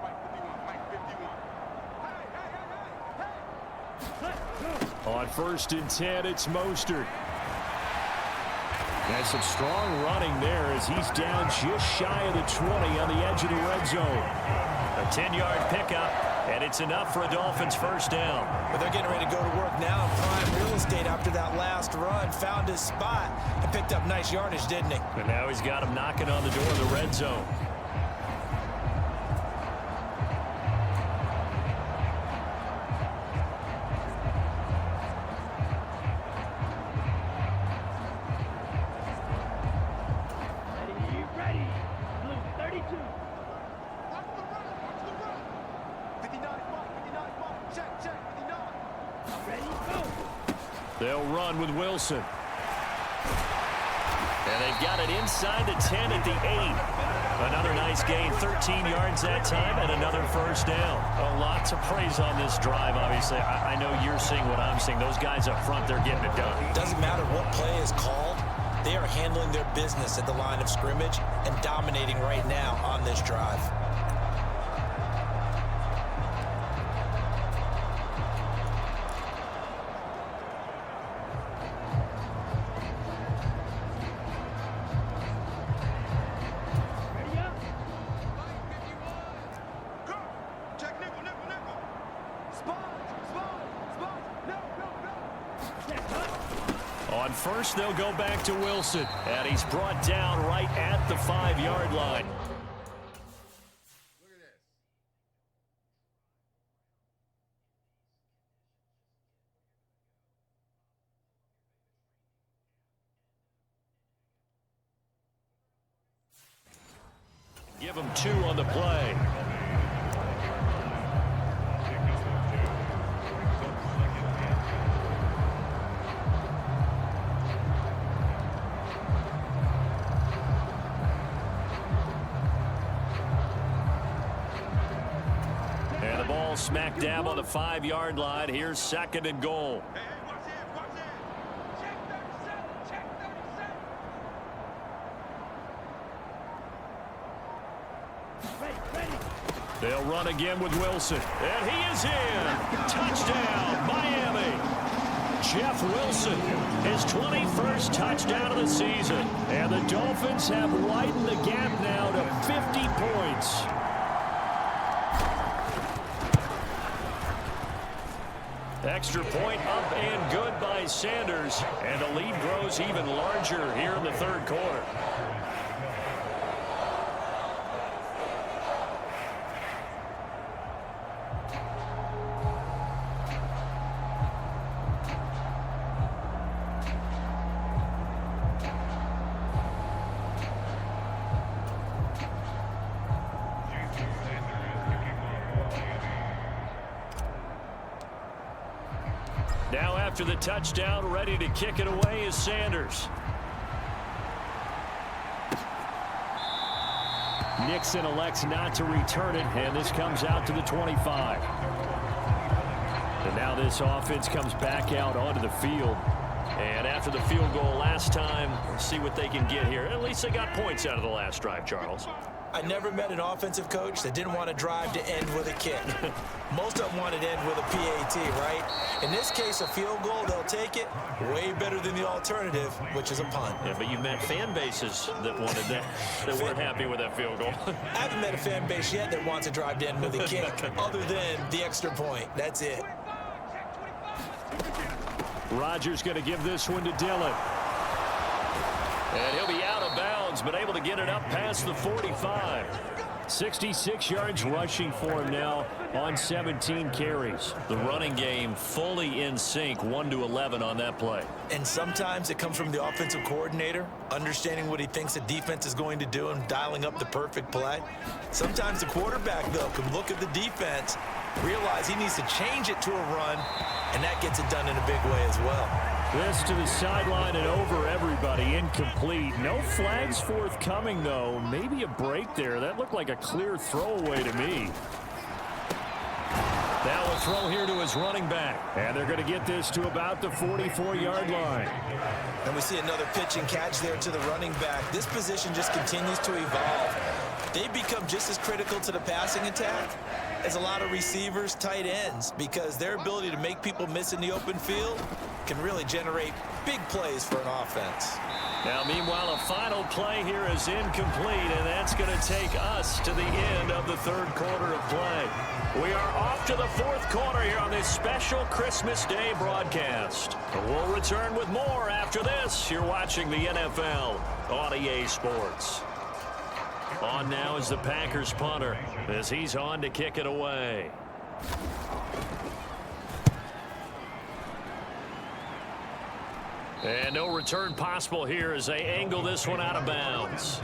On 1st and 10, it's Mostert. And some strong running there as he's down just shy of the 20 on the edge of the red zone. A 10-yard pickup, and it's enough for a Dolphins first down. But they're getting ready to go to work now in prime real estate after that last run. Found his spot and picked up nice yardage, didn't he? And now he's got him knocking on the door of the red zone. Ready. Blue 32. Watch the run. 59 spot. Check, 59. Ready, go. They'll run with Wilson. And they've got it inside the 10 at the 8. Another nice gain, 13 yards that time, and another first down. Oh, lots of praise on this drive, obviously. I know you're seeing what I'm seeing. Those guys up front, they're getting it done. Doesn't matter what play is called. They are handling their business at the line of scrimmage and dominating right now on this drive. Ready up. Go. Check nickel. Spot. No. On first, they'll go back to Wilson. And he's brought down right at the 5-yard line. Look at this. give them 2 on the play. And the ball smack dab on the 5-yard line. Here's 2nd and goal. They'll run again with Wilson. And he is in. Touchdown, Miami. Jeff Wilson, his 21st touchdown of the season. And the Dolphins have widened the gap now to 50 points. Extra point up and good by Sanders. And the lead grows even larger here in the 3rd quarter. Now after the touchdown, ready to kick it away is Sanders. Nixon elects not to return it, and this comes out to the 25. And now this offense comes back out onto the field. And after the field goal last time, let's see what they can get here. At least they got points out of the last drive, Charles. I never met an offensive coach that didn't want to drive to end with a kick. Most of them wanted to end with a PAT, right? In this case, a field goal, they'll take it. Way better than the alternative, which is a punt. Yeah, but you've met fan bases that wanted that, that weren't happy with that field goal. I haven't met a fan base yet that wants to drive to end with a kick, other than the extra point. That's it. Rodgers going to give this one to Dillon. And he'll be out of bounds, but able to get it up past the 45. 66 yards rushing for him now on 17 carries. The running game fully in sync, 1-11 on that play. And sometimes it comes from the offensive coordinator, understanding what he thinks the defense is going to do and dialing up the perfect play. Sometimes the quarterback, though, can look at the defense, realize he needs to change it to a run, and that gets it done in a big way as well. This to the sideline and over everybody. Incomplete. No flags forthcoming, though. Maybe a break there. That looked like a clear throwaway to me. Now a throw here to his running back. And they're going to get this to about the 44-yard line. And we see another pitch and catch there to the running back. This position just continues to evolve. They become just as critical to the passing attack as a lot of receivers, tight ends, because their ability to make people miss in the open field can really generate big plays for an offense. Now, meanwhile, a final play here is incomplete, and that's going to take us to the end of the 3rd quarter of play. We are off to the 4th quarter here on this special Christmas Day broadcast. We'll return with more after this. You're watching the NFL on EA Sports. On now is the Packers punter as he's on to kick it away. And no return possible here as they angle this one out of bounds.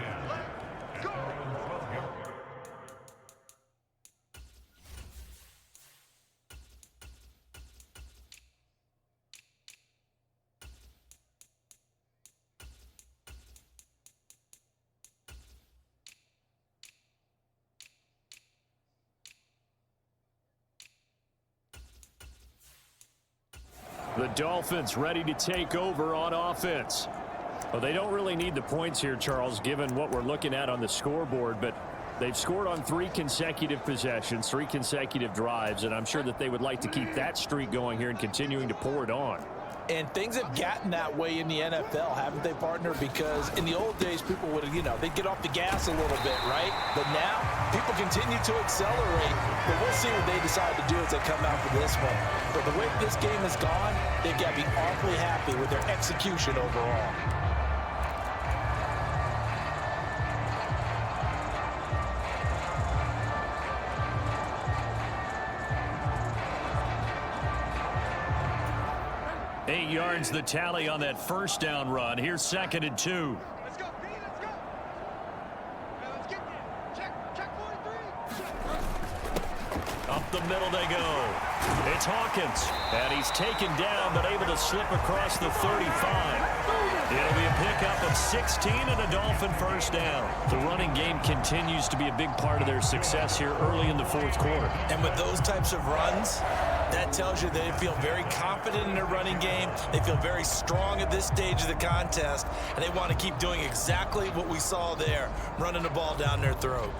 The Dolphins ready to take over on offense. Well, they don't really need the points here, Charles, given what we're looking at on the scoreboard, but they've scored on 3 consecutive possessions, 3 consecutive drives, and I'm sure that they would like to keep that streak going here and continuing to pour it on. And things have gotten that way in the NFL, haven't they, partner? Because in the old days, people would, they'd get off the gas a little bit, right? But now, people continue to accelerate. But we'll see what they decide to do as they come out for this one. But the way this game has gone, they've got to be awfully happy with their execution overall. Eight yards the tally on that first down run. Here's 2nd and 2. Let's go, Pete, let's go. Now let's get there. Check. Up the middle they go. It's Hawkins, and he's taken down but able to slip across the 35. It'll be a pickup of 16 and a Dolphin first down. The running game continues to be a big part of their success here early in the fourth quarter. And with those types of runs, that tells you they feel very confident in their running game. They feel very strong at this stage of the contest, and they want to keep doing exactly what we saw there, running the ball down their throat.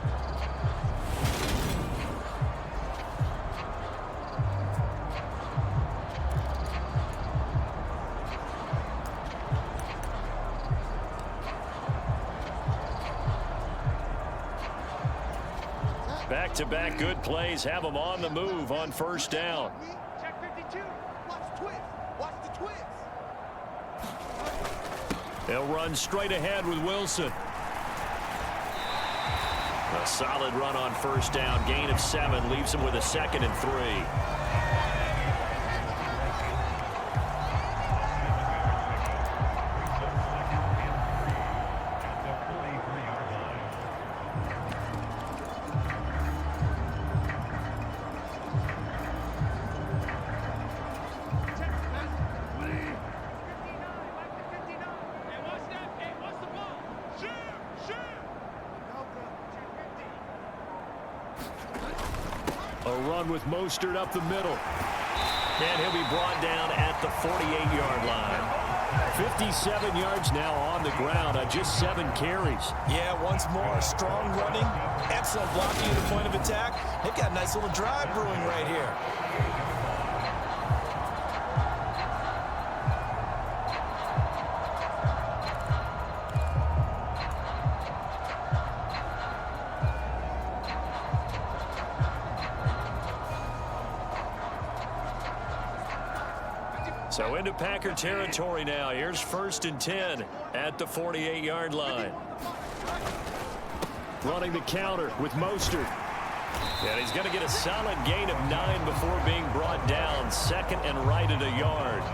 Back-to-back good plays have them on the move on first down. Check 52. Watch the twist. Watch the twist. They'll run straight ahead with Wilson. A solid run on first down. Gain of 7 leaves them with a 2nd and 3. With Mostert up the middle. And he'll be brought down at the 48-yard line. 57 yards now on the ground on just 7 carries. Yeah, once more, strong running, excellent blocking at the point of attack. They've got a nice little drive brewing right here. So into Packer territory now. Here's 1st and 10 at the 48-yard line. Running the counter with Mostert. And he's going to get a solid gain of 9 before being brought down. 2nd and right at a yard.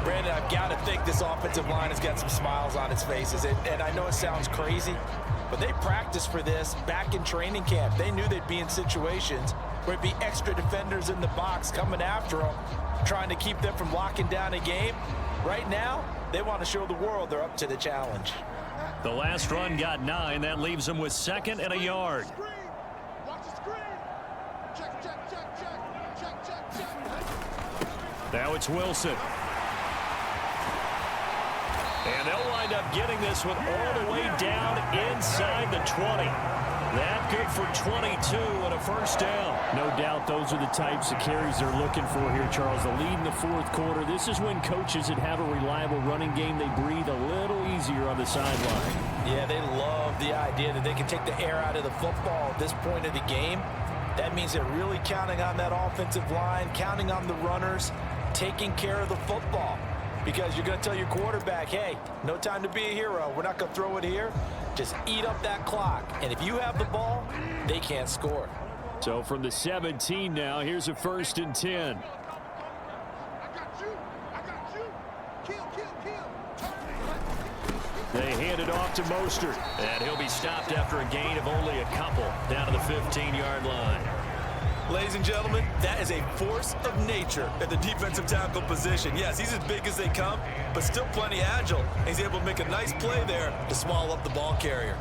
Brandon, I've got to think this offensive line has got some smiles on its faces. And I know it sounds crazy, but they practiced for this back in training camp. They knew they'd be in situations where it'd be extra defenders in the box coming after them, trying to keep them from locking down a game. Right now, they want to show the world they're up to the challenge. The last run got 9. That leaves them with 2nd and a yard. Watch the screen. Check, check, check, check. Check, check, check. Now it's Wilson. And they'll wind up getting this one all the way down inside the 20. That good for 22 and a first down. No doubt those are the types of carries they're looking for here, Charles. The lead in the fourth quarter. This is when coaches that have a reliable running game, they breathe a little easier on the sideline. Yeah, they love the idea that they can take the air out of the football at this point of the game. That means they're really counting on that offensive line, counting on the runners, taking care of the football. Because you're going to tell your quarterback, hey, no time to be a hero. We're not going to throw it here. Just eat up that clock. And if you have the ball, they can't score. So from the 17 now, here's a 1st and 10. I got you. I got you. Kill, kill, kill. They hand it off to Mostert. And he'll be stopped after a gain of only a couple down to the 15-yard line. Ladies and gentlemen, that is a force of nature at the defensive tackle position. Yes, he's as big as they come, but still plenty agile. He's able to make a nice play there to swallow up the ball carrier.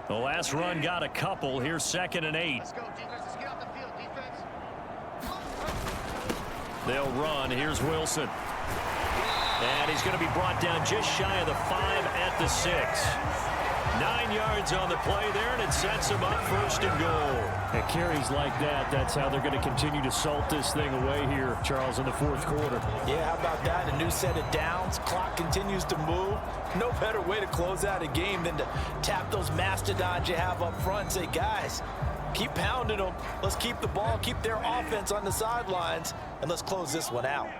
The last run got a couple. Here's 2nd and 8. Let's go, defense. Let's get off the field, defense. They'll run. Here's Wilson. And he's going to be brought down just shy of the 5 at the 6. 9 yards on the play there, and it sets him up 1st and goal. At carries like that, that's how they're going to continue to salt this thing away here, Charles, in the fourth quarter. Yeah, how about that? A new set of downs. Clock continues to move. No better way to close out a game than to tap those mastodons you have up front and say, guys, keep pounding them. Let's keep the ball, keep their offense on the sidelines, and let's close this one out.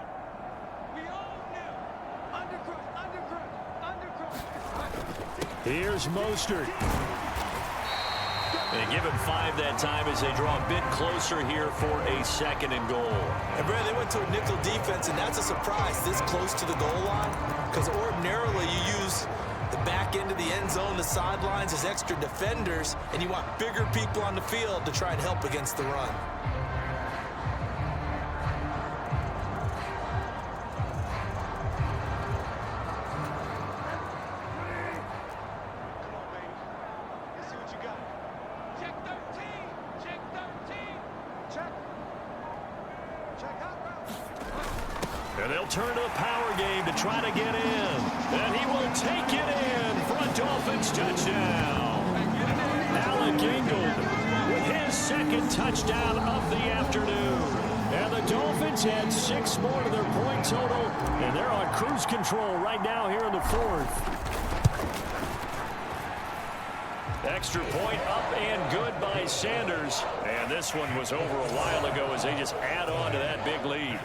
Here's Mostert. And give him 5 that time as they draw a bit closer here for a 2nd and goal. And Brad, they went to a nickel defense, and that's a surprise this close to the goal line, because ordinarily you use the back end of the end zone, the sidelines as extra defenders, and you want bigger people on the field to try and help against the run. And they'll turn to the power game to try to get in. And he will take it in for a Dolphins touchdown. Alec Ingold with his 2nd touchdown of the afternoon. And the Dolphins add 6 more to their point total. And they're on cruise control right now here in the 4th. Extra point up and good by Sanders. And this one was over a while ago as they just add on to that big lead.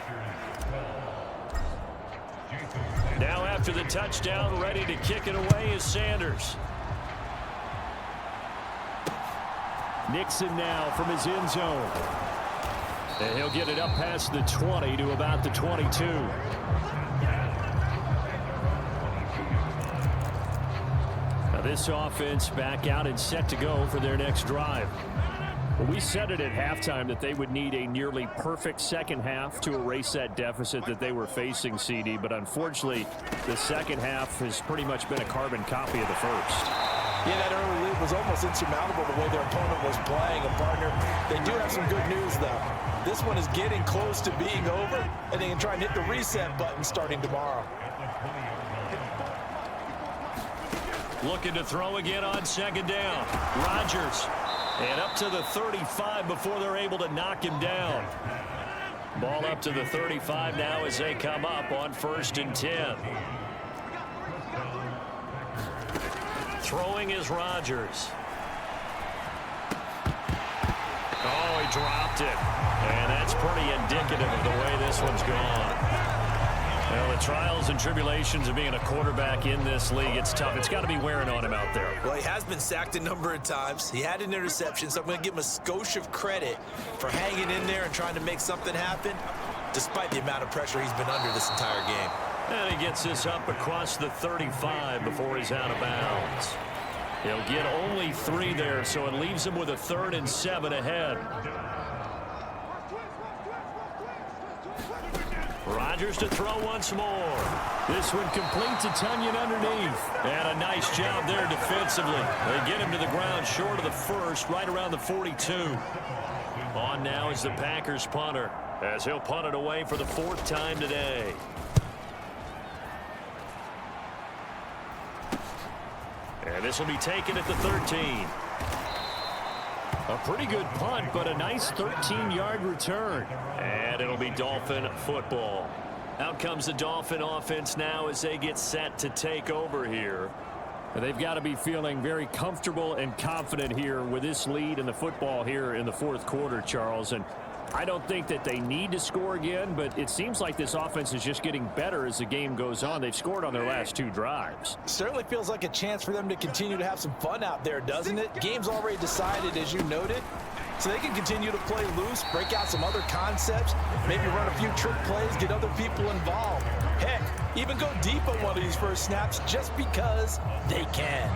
Now after the touchdown, ready to kick it away is Sanders. Nixon now from his end zone. And he'll get it up past the 20 to about the 22. Now this offense back out and set to go for their next drive. Well, we said it at halftime that they would need a nearly perfect second half to erase that deficit that they were facing, CD. But unfortunately, the second half has pretty much been a carbon copy of the first. Yeah, that early lead was almost insurmountable the way their opponent was playing. And, partner, they do have some good news, though. This one is getting close to being over, and they can try and hit the reset button starting tomorrow. Looking to throw again on 2nd down. Rodgers. And up to the 35 before they're able to knock him down. Ball up to the 35 now as they come up on 1st and 10. Throwing is Rodgers. Oh, he dropped it. And that's pretty indicative of the way this one's gone. Well, the trials and tribulations of being a quarterback in this league, it's tough. It's got to be wearing on him out there. Well, he has been sacked a number of times. He had an interception, so I'm going to give him a skosh of credit for hanging in there and trying to make something happen, despite the amount of pressure he's been under this entire game. And he gets this up across the 35 before he's out of bounds. He'll get only 3 there, so it leaves him with a 3rd and 7 ahead. Rodgers to throw once more. This one complete to Tunyon underneath. And a nice job there defensively. They get him to the ground short of the 1st, right around the 42. On now is the Packers punter, as he'll punt it away for the 4th time today. And this will be taken at the 13. A pretty good punt, but a nice 13-yard return. And it'll be Dolphin football. Out comes the Dolphin offense now as they get set to take over here. They've got to be feeling very comfortable and confident here with this lead in the football here in the 4th quarter, Charles. And I don't think that they need to score again, but it seems like this offense is just getting better as the game goes on. They've scored on their last 2 drives. Certainly feels like a chance for them to continue to have some fun out there, doesn't it? Game's already decided, as you noted, so they can continue to play loose, break out some other concepts, maybe run a few trick plays, get other people involved. Heck, even go deep on one of these first snaps just because they can.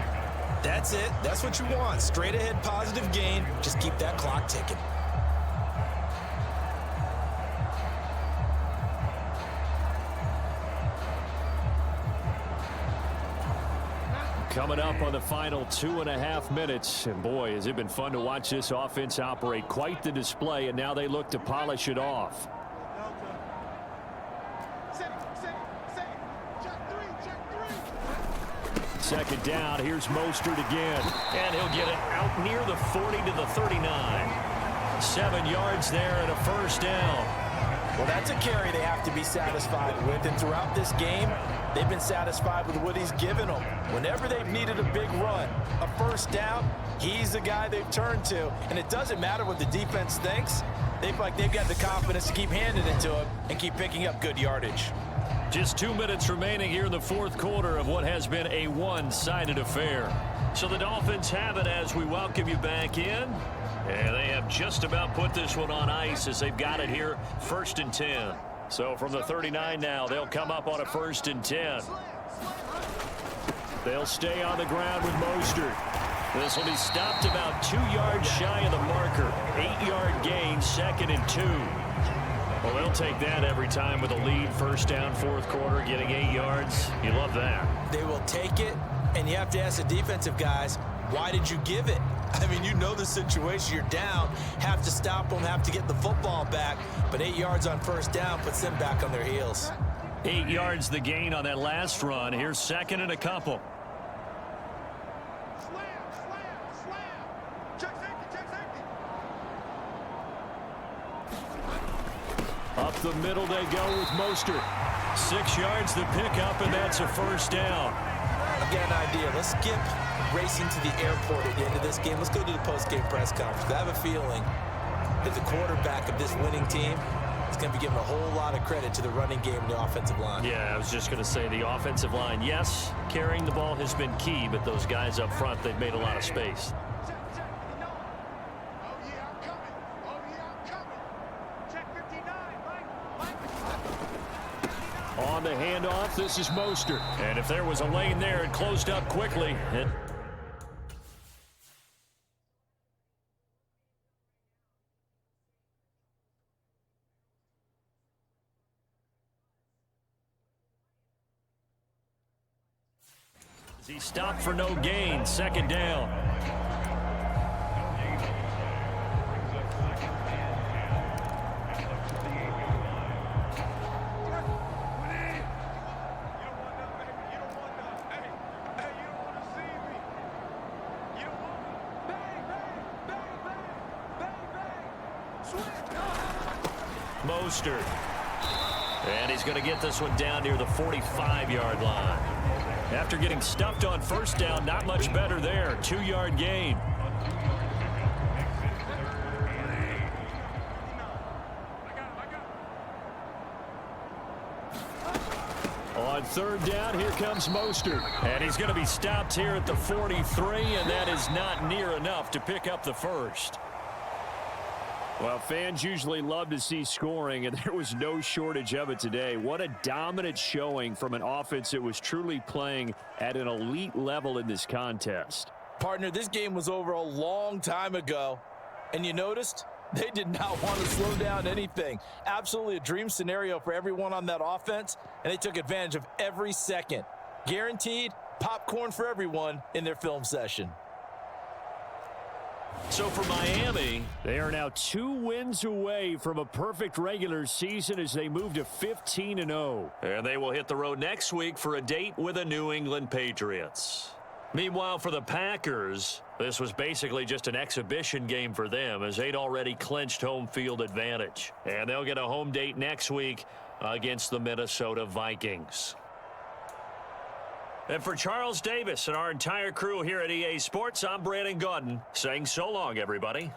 That's it. That's what you want. Straight ahead positive gain. Just keep that clock ticking. Coming up on the final 2.5 minutes. And boy, has it been fun to watch this offense operate. Quite the display, and now they look to polish it off. Second down, here's Mostert again. And he'll get it out near the 40 to the 39. 7 yards there and a 1st down. Well, that's a carry they have to be satisfied with, and throughout this game, they've been satisfied with what he's given them. Whenever they've needed a big run, a 1st down, he's the guy they've turned to, and it doesn't matter what the defense thinks. They feel like they've got the confidence to keep handing it to him and keep picking up good yardage. Just 2 minutes remaining here in the fourth quarter of what has been a one-sided affair. So the Dolphins have it as we welcome you back in. And they have just about put this one on ice as they've got it here, 1st and 10. So from the 39 now, they'll come up on a 1st and 10. They'll stay on the ground with Mostert. This will be stopped about 2 yards shy of the marker. 8-yard gain, 2nd and 2. Well, they'll take that every time with a lead. 1st down, 4th quarter, getting 8 yards. You love that. They will take it, and you have to ask the defensive guys, why did you give it? I mean, you know the situation. You're down, have to stop them, have to get the football back. But 8 yards on 1st down puts them back on their heels. 8 yards the gain on that last run. Here's 2nd and a couple. Up the middle they go with Mostert. 6 yards the pickup, and that's a 1st down. I've got an idea. Let's skip racing to the airport at the end of this game. Let's go to the post-game press conference. I have a feeling that the quarterback of this winning team is going to be given a whole lot of credit to the running game and the offensive line. Yeah, I was just going to say the offensive line, yes, carrying the ball has been key, but those guys up front, they've made a lot of space. On the handoff, this is Mostert. And if there was a lane there, it closed up quickly. He stopped for no gain. 2nd down. Mostert. And he's going to get this one down near the 45-yard line. After getting stuffed on 1st down, not much better there. 2-yard gain. On 3rd down, here comes Mostert. And he's going to be stopped here at the 43, and that is not near enough to pick up the 1st. Well, fans usually love to see scoring, and there was no shortage of it today. What a dominant showing from an offense that was truly playing at an elite level in this contest. Partner, this game was over a long time ago, and you noticed they did not want to slow down anything. Absolutely a dream scenario for everyone on that offense, and they took advantage of every second. Guaranteed popcorn for everyone in their film session. So for Miami, they are now 2 wins away from a perfect regular season as they move to 15-0. And they will hit the road next week for a date with the New England Patriots. Meanwhile, for the Packers, this was basically just an exhibition game for them as they'd already clinched home field advantage. And they'll get a home date next week against the Minnesota Vikings. And for Charles Davis and our entire crew here at EA Sports, I'm Brandon Gaudin saying so long, everybody.